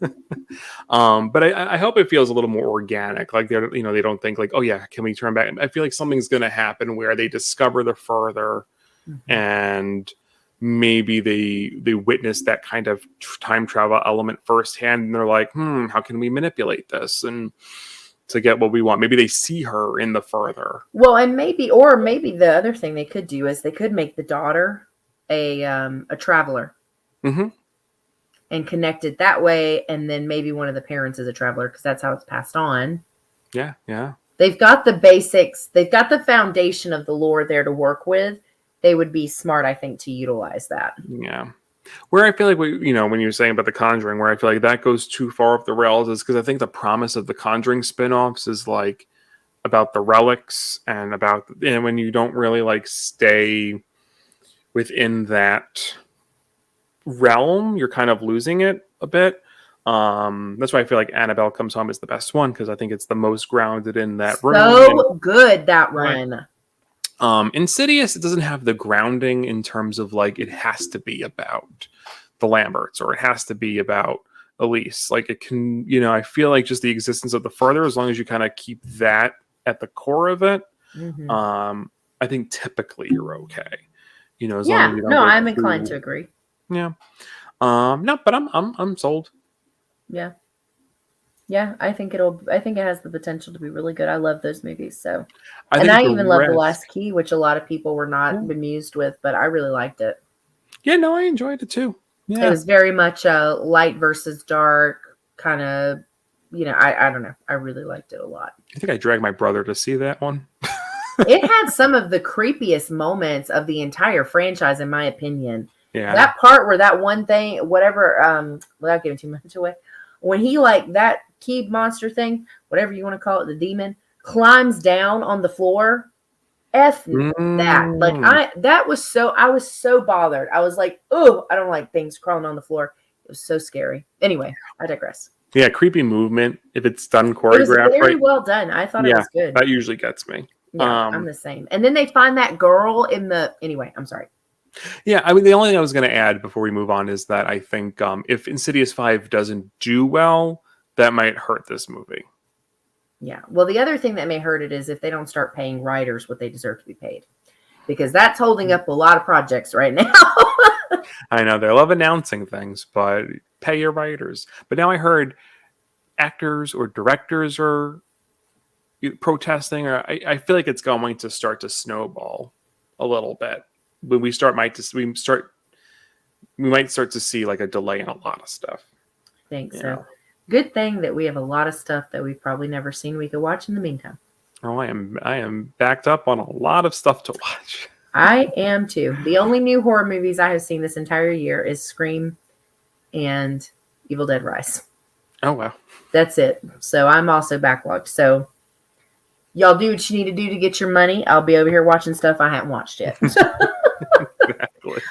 [SPEAKER 2] But I hope it feels a little more organic. Like they don't think like, oh yeah, can we turn back? I feel like something's going to happen where they discover the further, and maybe they witness that kind of time travel element firsthand, and they're like, how can we manipulate this and to get what we want? Maybe they see her in the further.
[SPEAKER 1] Well, and maybe the other thing they could do is they could make the daughter a traveler, and connect it that way, and then maybe one of the parents is a traveler because that's how it's passed on.
[SPEAKER 2] Yeah.
[SPEAKER 1] They've got the basics. They've got the foundation of the lore there to work with. They would be smart, I think, to utilize that.
[SPEAKER 2] Yeah. Where I feel like when you were saying about The Conjuring, where I feel like that goes too far off the rails is because I think the promise of the Conjuring spin-offs is like about the relics and when you don't really like stay within that realm, you're kind of losing it a bit. That's why I feel like Annabelle Comes Home is the best one because I think it's the most grounded in that room.
[SPEAKER 1] So good, that one.
[SPEAKER 2] Insidious, it doesn't have the grounding in terms of like it has to be about the Lamberts or it has to be about Elise. Like it can, I feel like just the existence of the further, as long as you kind of keep that at the core of it, I think typically you're okay. As long as you don't
[SPEAKER 1] I'm inclined to agree.
[SPEAKER 2] Yeah. No, but I'm sold.
[SPEAKER 1] Yeah. Yeah, I think it has the potential to be really good. I love those movies. So, I even love The Last Key, which a lot of people were not bemused with, but I really liked it.
[SPEAKER 2] Yeah, no, I enjoyed it too. Yeah.
[SPEAKER 1] It was very much a light versus dark kind of, I don't know. I really liked it a lot.
[SPEAKER 2] I think I dragged my brother to see that one.
[SPEAKER 1] It had some of the creepiest moments of the entire franchise, in my opinion.
[SPEAKER 2] Yeah.
[SPEAKER 1] That part where that one thing, whatever, without giving too much away, when he that key monster thing, whatever you want to call it, the demon, climbs down on the floor. That. Like I was so bothered. I was like, oh, I don't like things crawling on the floor. It was so scary. Anyway, I digress.
[SPEAKER 2] Yeah, creepy movement. If it's done choreographed,
[SPEAKER 1] it was very well done. I thought it was good.
[SPEAKER 2] That usually gets me.
[SPEAKER 1] Yeah, I'm the same. And then they find that girl anyway, I'm sorry.
[SPEAKER 2] Yeah, I mean, the only thing I was going to add before we move on is that I think if Insidious 5 doesn't do well, that might hurt this movie.
[SPEAKER 1] Yeah. Well, the other thing that may hurt it is if they don't start paying writers what they deserve to be paid. Because that's holding up a lot of projects right now.
[SPEAKER 2] I know. They love announcing things, but pay your writers. But now I heard actors or directors are protesting, or I feel like it's going to start to snowball a little bit. When we might start to see like a delay in a lot of stuff.
[SPEAKER 1] I think so. Good thing that we have a lot of stuff that we've probably never seen we could watch in the meantime.
[SPEAKER 2] Oh, I am backed up on a lot of stuff to watch.
[SPEAKER 1] I am too. The only new horror movies I have seen this entire year is Scream and Evil Dead Rise.
[SPEAKER 2] Oh, wow.
[SPEAKER 1] That's it. So I'm also backlogged. So y'all do what you need to do to get your money. I'll be over here watching stuff I haven't watched yet.
[SPEAKER 2] Exactly.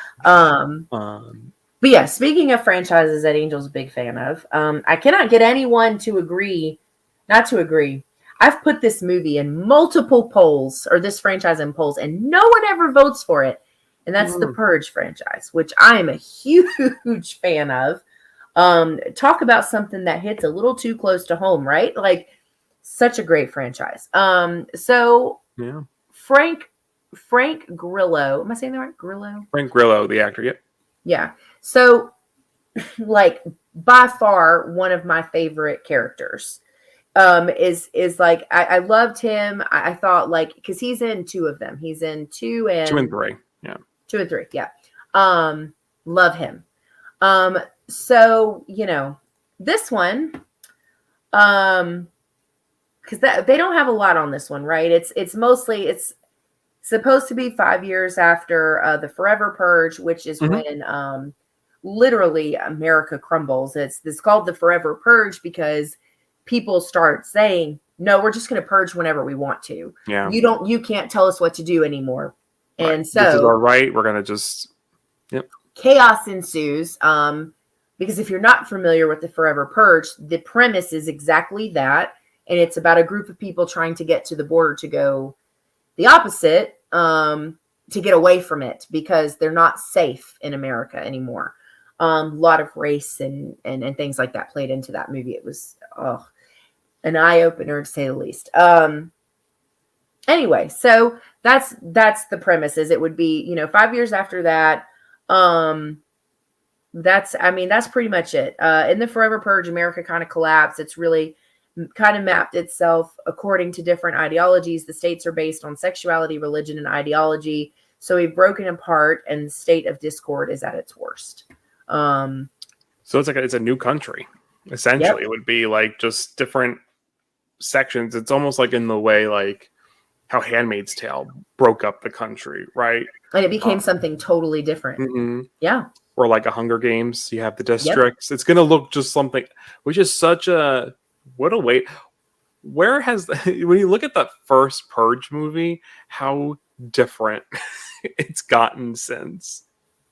[SPEAKER 1] But yeah, speaking of franchises that Angel's a big fan of, I cannot get anyone not to agree. I've put this movie in multiple polls, or this franchise in polls, and no one ever votes for it. And that's the Purge franchise, which I am a huge fan of. Talk about something that hits a little too close to home, right? Like, such a great franchise. So
[SPEAKER 2] yeah.
[SPEAKER 1] Frank Grillo. Am I saying that right? Grillo?
[SPEAKER 2] Frank Grillo, the actor, yep.
[SPEAKER 1] Yeah. So, like, by far, one of my favorite characters is like, I loved him. I thought, like, because he's in two of them. He's in 2 and
[SPEAKER 2] 3. Yeah. 2
[SPEAKER 1] and 3. Yeah. Love him. So, this one, because they don't have a lot on this one, right? It's mostly, it's supposed to be 5 years after the Forever Purge, which is when literally America crumbles. It's called the Forever Purge because people start saying, no, we're just going to purge whenever we want to.
[SPEAKER 2] Yeah.
[SPEAKER 1] You can't tell us what to do anymore.
[SPEAKER 2] Right.
[SPEAKER 1] And so
[SPEAKER 2] this is our right. We're going to just,
[SPEAKER 1] chaos ensues. Because if you're not familiar with the Forever Purge, the premise is exactly that. And it's about a group of people trying to get to the border to go the opposite, to get away from it because they're not safe in America anymore. A lot of race and things like that played into that movie. It was an eye opener to say the least. Anyway, so that's the premise. Is it would be 5 years after that. That's pretty much it. In the Forever Purge, America kind of collapsed. It's really kind of mapped itself according to different ideologies. The states are based on sexuality, religion, and ideology. So we've broken apart, and the state of discord is at its worst.
[SPEAKER 2] So it's a new country. Essentially, It would be like just different sections. It's almost like in the way like how Handmaid's Tale broke up the country, right?
[SPEAKER 1] And it became something totally different.
[SPEAKER 2] Mm-hmm.
[SPEAKER 1] Yeah.
[SPEAKER 2] Or like a Hunger Games, you have the districts. It's going to look just something, which is such a what a wait. Where has when you look at the first Purge movie, how different it's gotten since.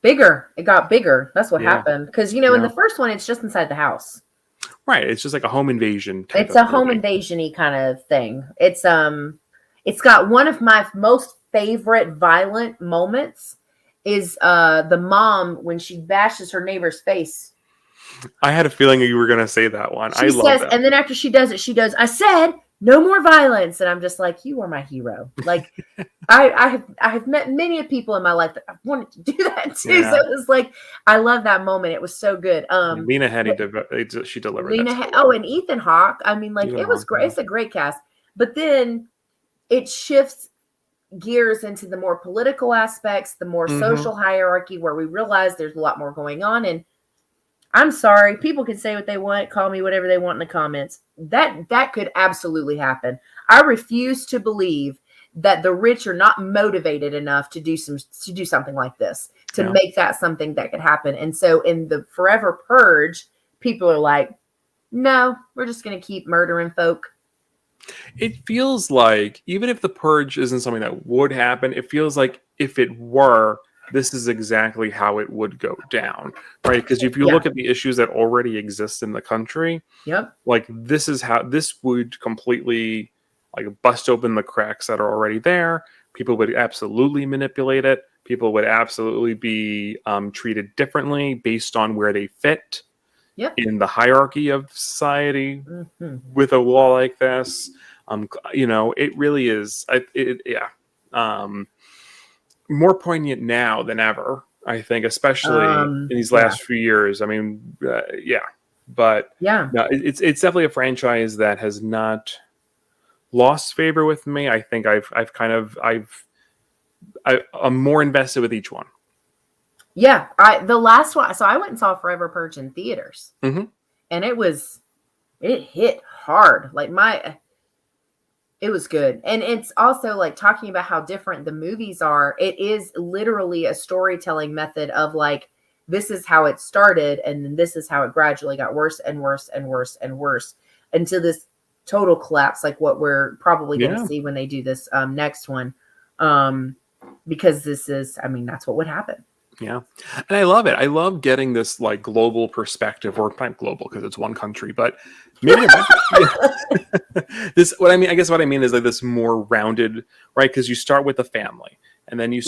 [SPEAKER 1] Bigger. It got bigger. That's what happened. Because in the first one, it's just inside the house.
[SPEAKER 2] Right. It's just like a home invasion.
[SPEAKER 1] It's a home invasion-y kind of thing. It's got one of my most favorite violent moments is the mom when she bashes her neighbor's face.
[SPEAKER 2] I had a feeling you were going to say that one.
[SPEAKER 1] She says, and then after she does it, she goes, "I said no more violence," and I'm just like, you are my hero. Like, I have met many people in my life that I wanted to do that too. Yeah. So it was like, I love that moment. It was so good.
[SPEAKER 2] Lena Headey, she delivered.
[SPEAKER 1] And Ethan Hawke. I mean, like, it was great. Yeah. It's a great cast. But then it shifts gears into the more political aspects, the more social hierarchy, where we realize there's a lot more going on. And I'm sorry, people can say what they want, call me whatever they want in the comments. That could absolutely happen. I refuse to believe that the rich are not motivated enough to do something like this, to make that something that could happen. And so in the Forever Purge, people are like, no, we're just going to keep murdering folk.
[SPEAKER 2] It feels like, even if the Purge isn't something that would happen, it feels like if it were, this is exactly how it would go down, right? Because if you look at the issues that already exist in the country, like, this is how this would completely, like, bust open the cracks that are already there. People would absolutely manipulate it. People would absolutely be treated differently based on where they fit in the hierarchy of society with a law like this. It really is. More poignant now than ever, I think, especially in these last few years. I mean, but no, it's definitely a franchise that has not lost favor with me. I think I'm more invested with each one.
[SPEAKER 1] Yeah, the last one. So I went and saw Forever Purge in theaters, and it hit hard. Like, it was good. And it's also, like, talking about how different the movies are. It is literally a storytelling method of, like, this is how it started, and then this is how it gradually got worse and worse and worse and worse until this total collapse, like what we're probably going to see when they do this next one. Because this is, I mean, that's what would happen.
[SPEAKER 2] Yeah. And I love it. I love getting this, like, global perspective, or not global because it's one country, but maybe what I mean is, like, this more rounded, right? Because you start with a family, and then you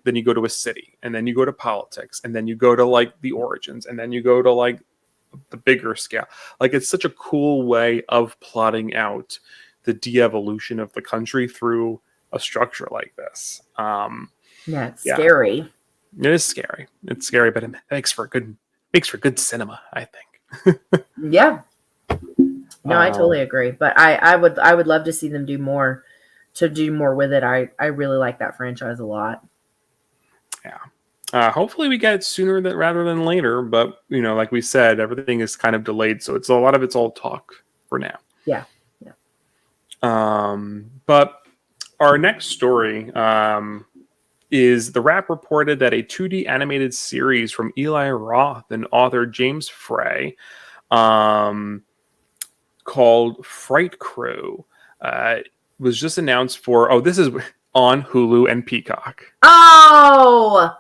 [SPEAKER 2] then you go to a city, and then you go to politics, and then you go to, like, the origins, and then you go to, like, the bigger scale. Like, it's such a cool way of plotting out the de-evolution of the country through a structure like this.
[SPEAKER 1] It's scary.
[SPEAKER 2] It is scary. It's scary, but it makes for good cinema, I think.
[SPEAKER 1] Yeah. No, I totally agree. But I would love to see them do more with it. I really like that franchise a lot.
[SPEAKER 2] Yeah. Hopefully we get it sooner rather than later. But, like we said, everything is kind of delayed, so it's all talk for now.
[SPEAKER 1] Yeah.
[SPEAKER 2] But our next story is The Wrap reported that a 2D animated series from Eli Roth and author James Frey called Fright Krewe was just announced this is on Hulu and Peacock.
[SPEAKER 1] Oh!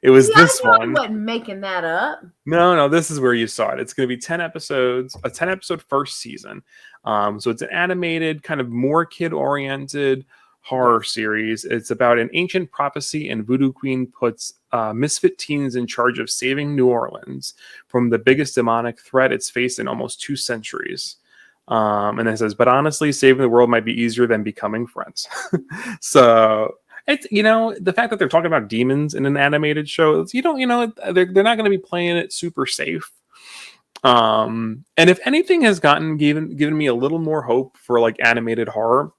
[SPEAKER 2] It was this one.
[SPEAKER 1] I wasn't making that up.
[SPEAKER 2] No, this is where you saw it. It's going to be 10 episodes, a 10-episode first season. So it's an animated, kind of more kid-oriented horror series. It's about an ancient prophecy, and Voodoo Queen puts misfit teens in charge of saving New Orleans from the biggest demonic threat it's faced in almost 2 centuries. And it says, but honestly, saving the world might be easier than becoming friends. So it's, the fact that they're talking about demons in an animated show, they're not going to be playing it super safe. And if anything has given me a little more hope for, like, animated horror,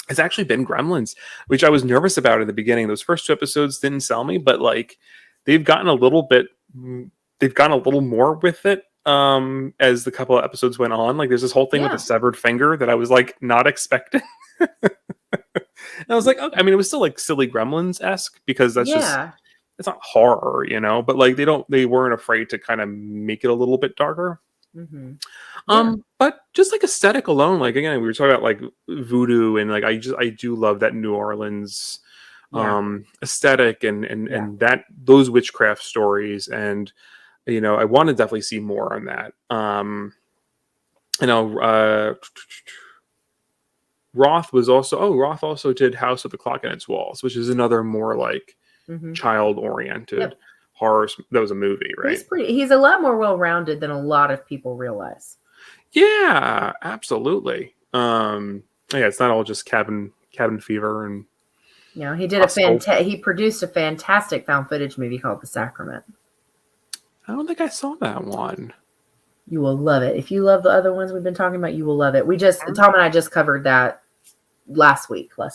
[SPEAKER 2] it's actually been Gremlins, which I was nervous about at the beginning. Those first 2 episodes didn't sell me, but, like, they've gotten a little more with it as the couple of episodes went on. Like, there's this whole thing with a severed finger that I was, like, not expecting. And I was like, okay. I mean, it was still, like, silly Gremlins-esque, because that's just, it's not horror, but, like, they weren't afraid to kind of make it a little bit darker. But just, like, aesthetic alone, like, again, we were talking about, like, voodoo, and, like, I do love that New Orleans aesthetic and that those witchcraft stories, and I want to definitely see more on that. Roth also did House with the Clock in Its Walls, which is another more like child oriented horror. That was a movie, right?
[SPEAKER 1] He's a lot more well-rounded than a lot of people realize.
[SPEAKER 2] Yeah, absolutely. It's not all just cabin fever and
[SPEAKER 1] he did he produced a fantastic found footage movie called The Sacrament.
[SPEAKER 2] I don't think I saw that one.
[SPEAKER 1] You will love it. If you love the other ones we've been talking about, you will love it. Tom and I just covered that last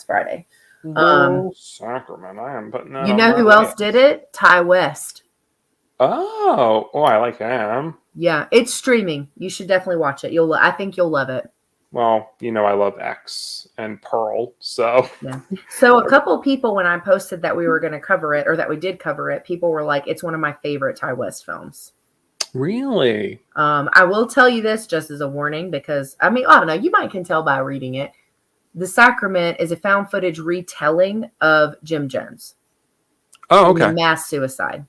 [SPEAKER 1] Friday.
[SPEAKER 2] Sacrament. I am putting that.
[SPEAKER 1] You know who else did it? Ty West.
[SPEAKER 2] Oh, I like him.
[SPEAKER 1] Yeah, it's streaming. You should definitely watch it. I think you'll love it.
[SPEAKER 2] Well, I love X and Pearl, so.
[SPEAKER 1] Yeah. So a couple of people, when I posted that we were going to cover it, or that we did cover it, people were like, it's one of my favorite Ty West films.
[SPEAKER 2] Really?
[SPEAKER 1] I will tell you this just as a warning, because, I don't know, you might can tell by reading it. The Sacrament is a found footage retelling of Jim Jones.
[SPEAKER 2] Oh, okay.
[SPEAKER 1] Mass suicide.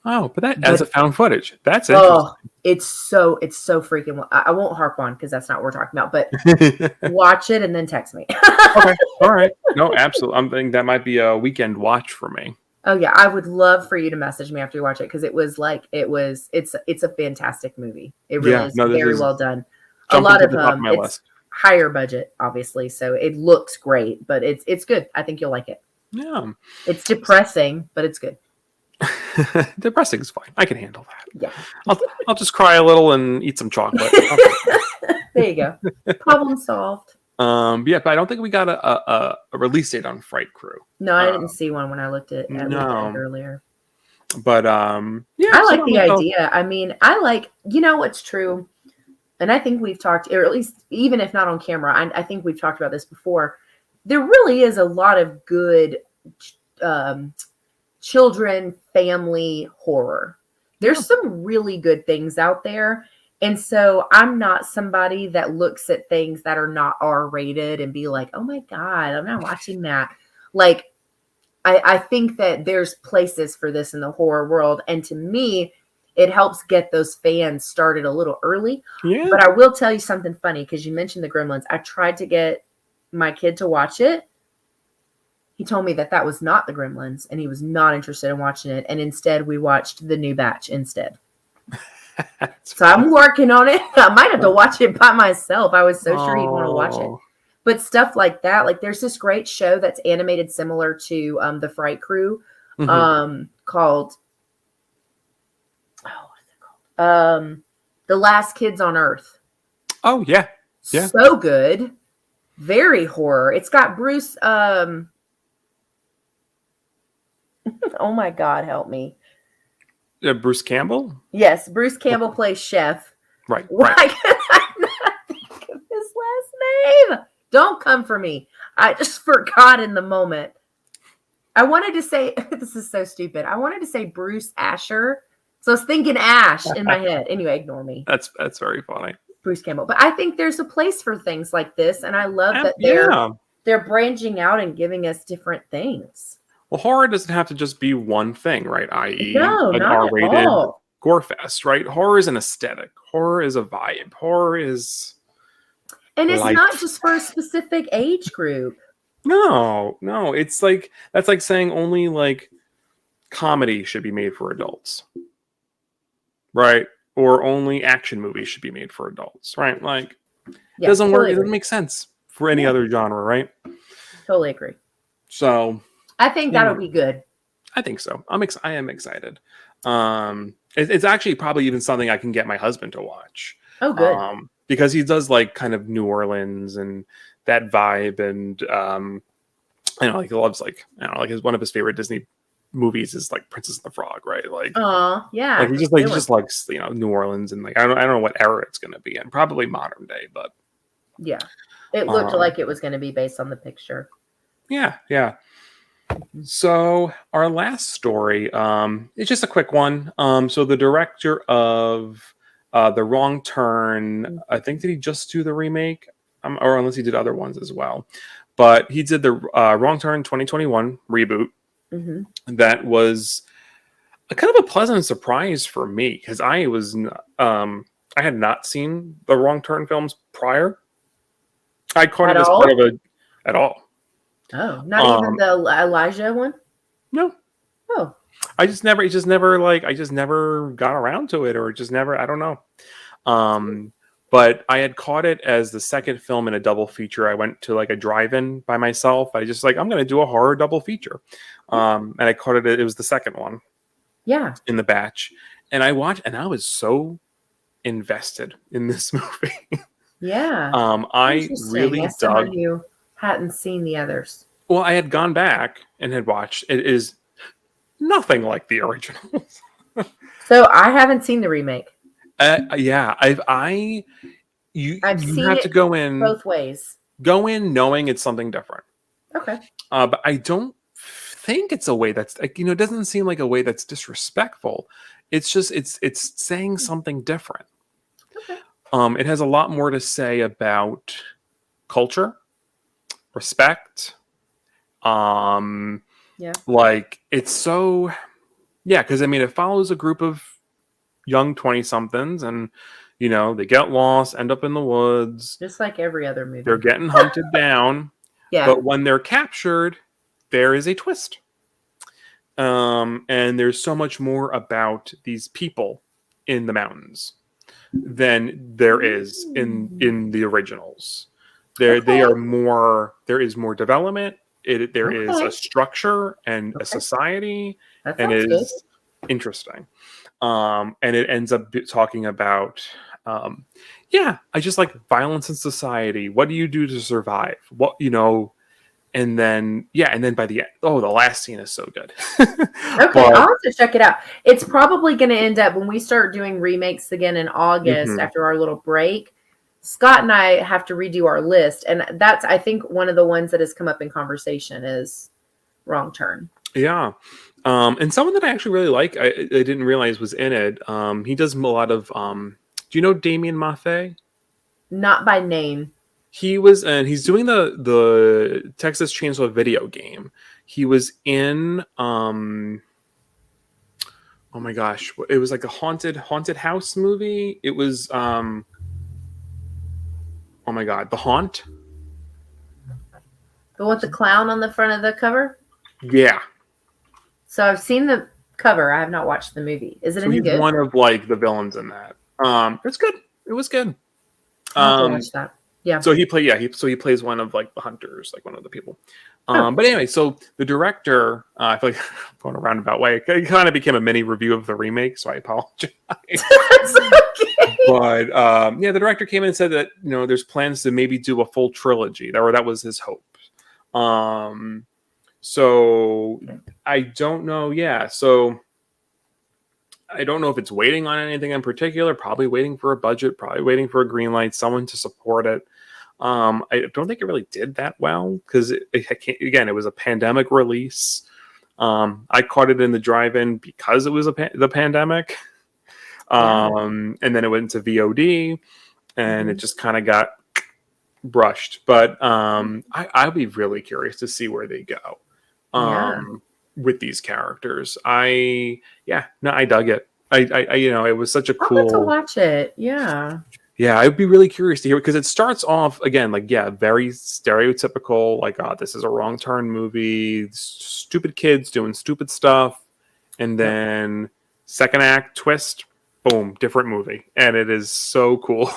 [SPEAKER 2] Oh, but as a found footage. That's interesting.
[SPEAKER 1] It's so freaking. I won't harp on because that's not what we're talking about. But watch it and then text me.
[SPEAKER 2] Okay, all right. No, absolutely. I'm thinking that might be a weekend watch for me.
[SPEAKER 1] Oh yeah, I would love for you to message me after you watch it because it's a fantastic movie. It really is very well done. A lot of it's higher budget, obviously, so it looks great, but it's good. I think you'll like it.
[SPEAKER 2] Yeah,
[SPEAKER 1] it's depressing, but it's good.
[SPEAKER 2] Depressing is fine. I can handle that.
[SPEAKER 1] Yeah,
[SPEAKER 2] I'll just cry a little and eat some chocolate.
[SPEAKER 1] There you go. Problem solved.
[SPEAKER 2] But I don't think we got a release date on Fright Krewe.
[SPEAKER 1] No, I didn't see one when I looked at it earlier.
[SPEAKER 2] But
[SPEAKER 1] I like the idea. I like, what's true, and I think we've talked, or at least even if not on camera, I think we've talked about this before. There really is a lot of good children family horror. There's some really good things out there. And so I'm not somebody that looks at things that are not R-rated and be like, oh my God, I'm not watching that. Like, I think that there's places for this in the horror world. And to me, it helps get those fans started a little early. Yeah. But I will tell you something funny because you mentioned the Gremlins. I tried to get my kid to watch it. He told me that was not the Gremlins and he was not interested in watching it. And instead we watched the new batch instead. So I'm working on it. I might have to watch it by myself. I was so sure he'd want to watch it. But stuff like that, like there's this great show that's animated similar to the Fright Krewe called, what is it called? The Last Kids on Earth.
[SPEAKER 2] Oh, yeah. Yeah.
[SPEAKER 1] So good. Very horror. It's got Bruce, oh my God, help me.
[SPEAKER 2] Bruce Campbell?
[SPEAKER 1] Yes, Bruce Campbell plays Chef.
[SPEAKER 2] Right.
[SPEAKER 1] Why can I not think of his last name? Don't come for me. I just forgot in the moment. I wanted to say, this is so stupid. I wanted to say Bruce Asher. So I was thinking Ash in my head. Anyway, ignore me.
[SPEAKER 2] That's very funny.
[SPEAKER 1] Bruce Campbell. But I think there's a place for things like this. And I love that they're branching out and giving us different things.
[SPEAKER 2] Well, horror doesn't have to just be one thing, right? I.e.
[SPEAKER 1] an
[SPEAKER 2] R-rated gore fest, right? Horror is an aesthetic. Horror is a vibe. Horror is...
[SPEAKER 1] And it's not just for a specific age group.
[SPEAKER 2] No. It's like, that's like saying only like comedy should be made for adults. Right? Or only action movies should be made for adults, right? Like, it doesn't work. It doesn't make sense for any other genre, right?
[SPEAKER 1] Totally agree.
[SPEAKER 2] So...
[SPEAKER 1] I think that'll be good.
[SPEAKER 2] I think so. I am excited. It's actually probably even something I can get my husband to watch.
[SPEAKER 1] Oh, good.
[SPEAKER 2] Because he does like kind of New Orleans and that vibe, and he loves like one of his favorite Disney movies is like Princess and the Frog, right? Like,
[SPEAKER 1] yeah.
[SPEAKER 2] Like he just likes New Orleans, and like I don't know what era it's going to be in. Probably modern day, but
[SPEAKER 1] yeah, it looked like it was going to be based on the picture.
[SPEAKER 2] Yeah. So our last story is just a quick one. So the director of The Wrong Turn, I think, did he just do the remake? Or unless he did other ones as well. But he did the Wrong Turn 2021 reboot. Mm-hmm. That was a kind of a pleasant surprise for me because I had not seen the Wrong Turn films prior. I caught
[SPEAKER 1] At
[SPEAKER 2] it as
[SPEAKER 1] all?
[SPEAKER 2] part of at all.
[SPEAKER 1] Oh, not even the Elijah one?
[SPEAKER 2] No.
[SPEAKER 1] Oh.
[SPEAKER 2] I just never got around to it, or just never, I don't know. But I had caught it as the second film in a double feature. I went to like a drive-in by myself. I just like, I'm going to do a horror double feature. And I caught it. It was the second one.
[SPEAKER 1] Yeah.
[SPEAKER 2] In the batch. And I watched, and I was so invested in this movie.
[SPEAKER 1] Yeah.
[SPEAKER 2] I really
[SPEAKER 1] as
[SPEAKER 2] dug.
[SPEAKER 1] someone who hadn't seen the others.
[SPEAKER 2] Well, I had gone back and had watched. It is nothing like the originals.
[SPEAKER 1] So I haven't seen the remake.
[SPEAKER 2] Yeah, you
[SPEAKER 1] seen
[SPEAKER 2] have
[SPEAKER 1] it
[SPEAKER 2] to go in
[SPEAKER 1] both ways.
[SPEAKER 2] Go in knowing it's something different.
[SPEAKER 1] Okay.
[SPEAKER 2] But I don't think it's a way that's like, it doesn't seem like a way that's disrespectful. It's just it's saying something different.
[SPEAKER 1] Okay.
[SPEAKER 2] It has a lot more to say about culture, respect.
[SPEAKER 1] Yeah.
[SPEAKER 2] Like it's so, yeah, because I mean it follows a group of young 20-somethings, and they get lost, end up in the woods,
[SPEAKER 1] just like every other movie.
[SPEAKER 2] They're getting hunted down.
[SPEAKER 1] Yeah.
[SPEAKER 2] But when they're captured, there is a twist. And there's so much more about these people in the mountains than there is in the originals. There is more development. There is a structure and a society, and it is interesting. And it ends up talking about I just like violence in society. What do you do to survive? And then by the end, the last scene is so good.
[SPEAKER 1] Okay, I'll have to check it out. It's probably going to end up when we start doing remakes again in August after our little break. Scott and I have to redo our list, and that's, I think, one of the ones that has come up in conversation is Wrong Turn.
[SPEAKER 2] Yeah. And someone that I actually really like, I didn't realize was in it. He does a lot of do you know Damien Maffei?
[SPEAKER 1] Not by name.
[SPEAKER 2] He was, and he's doing the Texas Chainsaw video game. He was in oh my gosh, it was like a haunted house movie. It was oh my god, The Haunt.
[SPEAKER 1] The one with the clown on the front of the cover?
[SPEAKER 2] Yeah.
[SPEAKER 1] So I've seen the cover. I have not watched the movie. Is it any good?
[SPEAKER 2] He's one of like the villains in that. It's good. It was good.
[SPEAKER 1] I'll have to watch that. Yeah.
[SPEAKER 2] So he plays one of like the hunters, like one of the people. But anyway, so the director, I feel like I'm going a roundabout way. It kind of became a mini review of the remake, so I apologize.
[SPEAKER 1] That's okay.
[SPEAKER 2] But the director came in and said that there's plans to maybe do a full trilogy. That was his hope. So I don't know. Yeah. So I don't know if it's waiting on anything in particular. Probably waiting for a budget. Probably waiting for a green light. Someone to support it. I don't think it really did that well because it was a pandemic release. I caught it in the drive-in because it was the pandemic. And then it went to VOD, and it just kind of got brushed. But I'd be really curious to see where they go with these characters. I dug it. It was such a cool.
[SPEAKER 1] I'll have to watch it. Yeah.
[SPEAKER 2] Yeah, I'd be really curious to hear because it starts off again very stereotypical. Like, this is a wrong turn movie. Stupid kids doing stupid stuff, and then second act twist, boom, different movie, and it is so cool.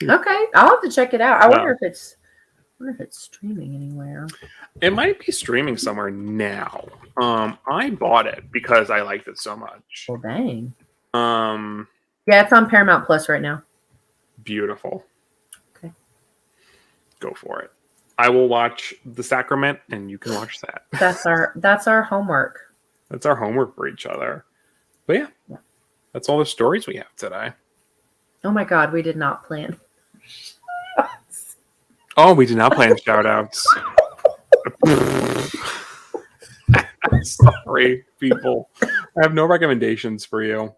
[SPEAKER 1] Okay, I'll have to check it out. I wonder if it's streaming anywhere.
[SPEAKER 2] It might be streaming somewhere now. I bought it because I liked it so much.
[SPEAKER 1] Well, dang. Yeah, it's on Paramount Plus right now.
[SPEAKER 2] Beautiful.
[SPEAKER 1] Okay.
[SPEAKER 2] Go for it. I will watch The Sacrament, and you can watch that.
[SPEAKER 1] That's our homework.
[SPEAKER 2] That's our homework for each other. But yeah. That's all the stories we have today.
[SPEAKER 1] Oh my God, we did not plan.
[SPEAKER 2] Oh, we did not plan shout outs. Sorry, people. I have no recommendations for you.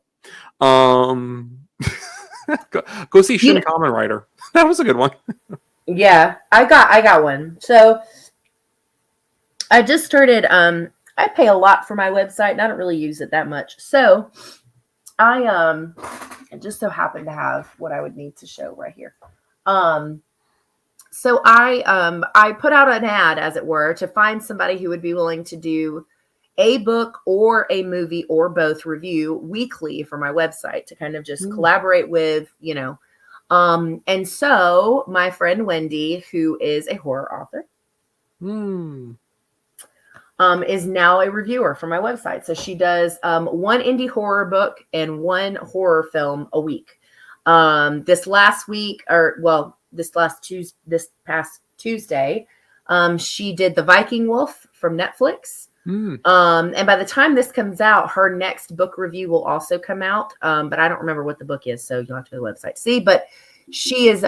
[SPEAKER 2] Go see Shin Kamen Rider. That was a good one.
[SPEAKER 1] Yeah, I got one. So I just started. I pay a lot for my website, and I don't really use it that much. So I just so happen to have what I would need to show right here. So I put out an ad, as it were, to find somebody who would be willing to do a book or a movie or both review weekly for my website to kind of just collaborate with, and so my friend Wendy, who is a horror author, is now a reviewer for my website. So she does one indie horror book and one horror film a week. This past Tuesday, she did The Viking Wolf from Netflix. And by the time this comes out, her next book review will also come out. But I don't remember what the book is, so you'll have to go to the website to see. But she is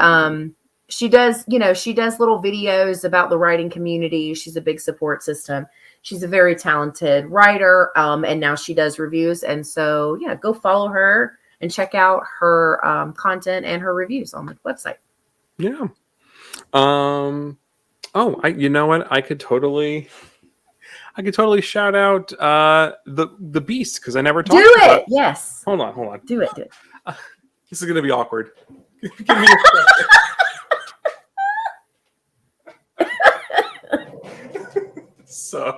[SPEAKER 1] she does little videos about the writing community. She's a big support system. She's a very talented writer. And now she does reviews. And so go follow her and check out her content and her reviews on the website.
[SPEAKER 2] Yeah. You know what? I could totally shout out the Beast, because I never talked about it.
[SPEAKER 1] Yes.
[SPEAKER 2] Hold on.
[SPEAKER 1] Do it.
[SPEAKER 2] This is gonna be awkward. Give me a second. So,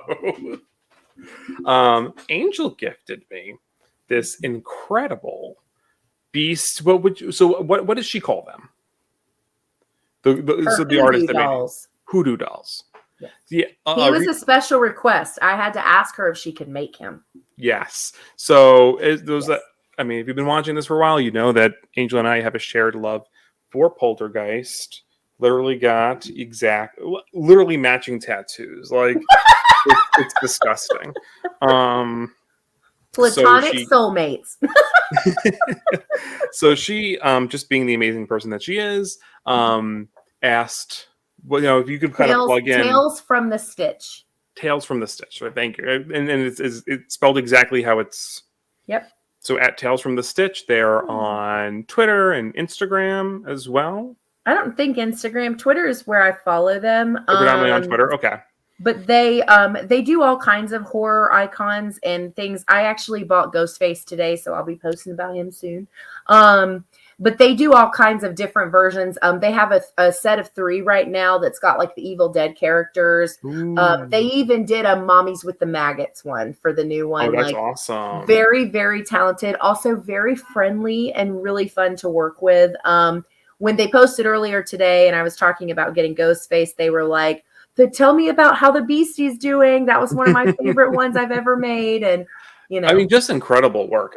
[SPEAKER 2] Angel gifted me this incredible Beast. What does she call them? The artist
[SPEAKER 1] dolls.
[SPEAKER 2] Hoodoo dolls.
[SPEAKER 1] Yes.
[SPEAKER 2] Yeah,
[SPEAKER 1] he was a special request. I had to ask her if she could make him.
[SPEAKER 2] Yes. So if you've been watching this for a while, you know that Angel and I have a shared love for Poltergeist. Literally matching tattoos. Like it's disgusting.
[SPEAKER 1] Platonic soulmates.
[SPEAKER 2] So she, just being the amazing person that she is, asked, if you could kind of plug in
[SPEAKER 1] Tales from the Stitch.
[SPEAKER 2] Tales from the Stitch. Right? Thank you. And it's spelled exactly how it's.
[SPEAKER 1] Yep.
[SPEAKER 2] So at Tales from the Stitch, they're on Twitter and Instagram as well.
[SPEAKER 1] I don't think Instagram. Twitter is where I follow them.
[SPEAKER 2] Predominantly on Twitter. Okay.
[SPEAKER 1] But they do all kinds of horror icons and things. I actually bought Ghostface today, so I'll be posting about him soon. But they do all kinds of different versions. They have a set of 3 right now that's got like the Evil Dead characters. They even did a Mommies with the Maggots one for the new one.
[SPEAKER 2] Oh, that's awesome.
[SPEAKER 1] Very, very talented. Also very friendly and really fun to work with. When they posted earlier today and I was talking about getting Ghostface, they were like, tell me about how the Beastie's doing. That was one of my favorite ones I've ever made. And,
[SPEAKER 2] just incredible work.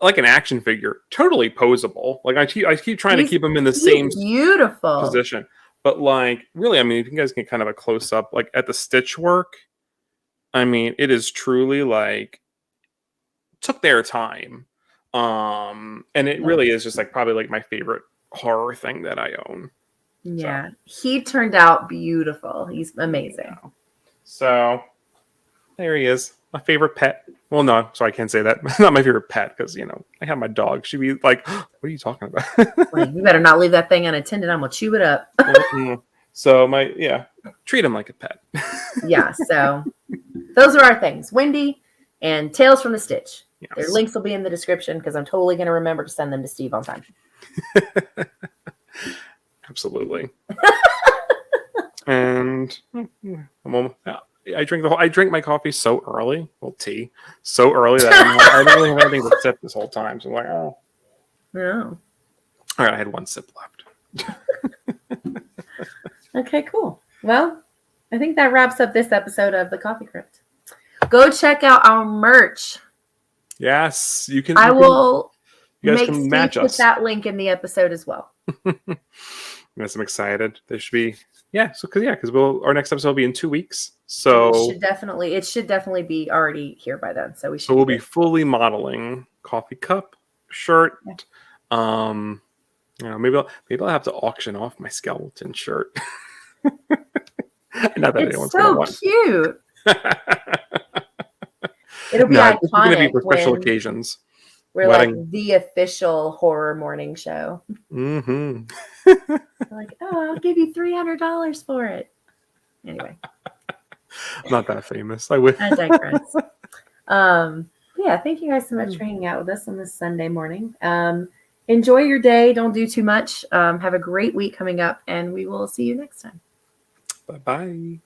[SPEAKER 2] Like an action figure, totally posable. Like I keep trying to keep him in the same
[SPEAKER 1] beautiful
[SPEAKER 2] position, but like really, if you guys get kind of a close up, like at the stitch work, it is truly like took their time, and it really is just like probably like my favorite horror thing that I own.
[SPEAKER 1] Yeah, he turned out beautiful. He's amazing.
[SPEAKER 2] So there he is. My favorite pet. Well, no, so I can't say that. Not my favorite pet because, I have my dog. She'd be like, what are you talking about?
[SPEAKER 1] You better not leave that thing unattended. I'm going to chew it up.
[SPEAKER 2] So treat him like a pet.
[SPEAKER 1] Yeah, so those are our things. Wendy and Tales from the Stitch.
[SPEAKER 2] Yes.
[SPEAKER 1] Their links will be in the description because I'm totally going to remember to send them to Steve on time.
[SPEAKER 2] Absolutely. And I drink my coffee so early. Well, tea so early that I don't really have anything to sip this whole time. So I'm like, oh,
[SPEAKER 1] no.
[SPEAKER 2] All right, I had one sip left.
[SPEAKER 1] Okay, cool. Well, I think that wraps up this episode of the Coffee Crypt. Go check out our merch.
[SPEAKER 2] Yes, you can.
[SPEAKER 1] I will
[SPEAKER 2] make Steve
[SPEAKER 1] put that link in the episode as well.
[SPEAKER 2] Yes, I'm excited. There should be because our next episode will be in 2 weeks. So
[SPEAKER 1] it should definitely be already here by then. So
[SPEAKER 2] we'll be fully modeling coffee cup, shirt. Yeah. Maybe I'll have to auction off my skeleton shirt. Not that anyone's gonna want.
[SPEAKER 1] It's so cute. It'll be iconic. It's going to be
[SPEAKER 2] for special occasions.
[SPEAKER 1] We're like the official horror morning show.
[SPEAKER 2] Mm-hmm.
[SPEAKER 1] Like, I'll give you $300 for it. Anyway.
[SPEAKER 2] Not that famous. I
[SPEAKER 1] digress. Thank you guys so much for hanging out with us on this Sunday morning. And enjoy your day. Don't do too much. Have a great week coming up, and we will see you next time.
[SPEAKER 2] Bye-bye.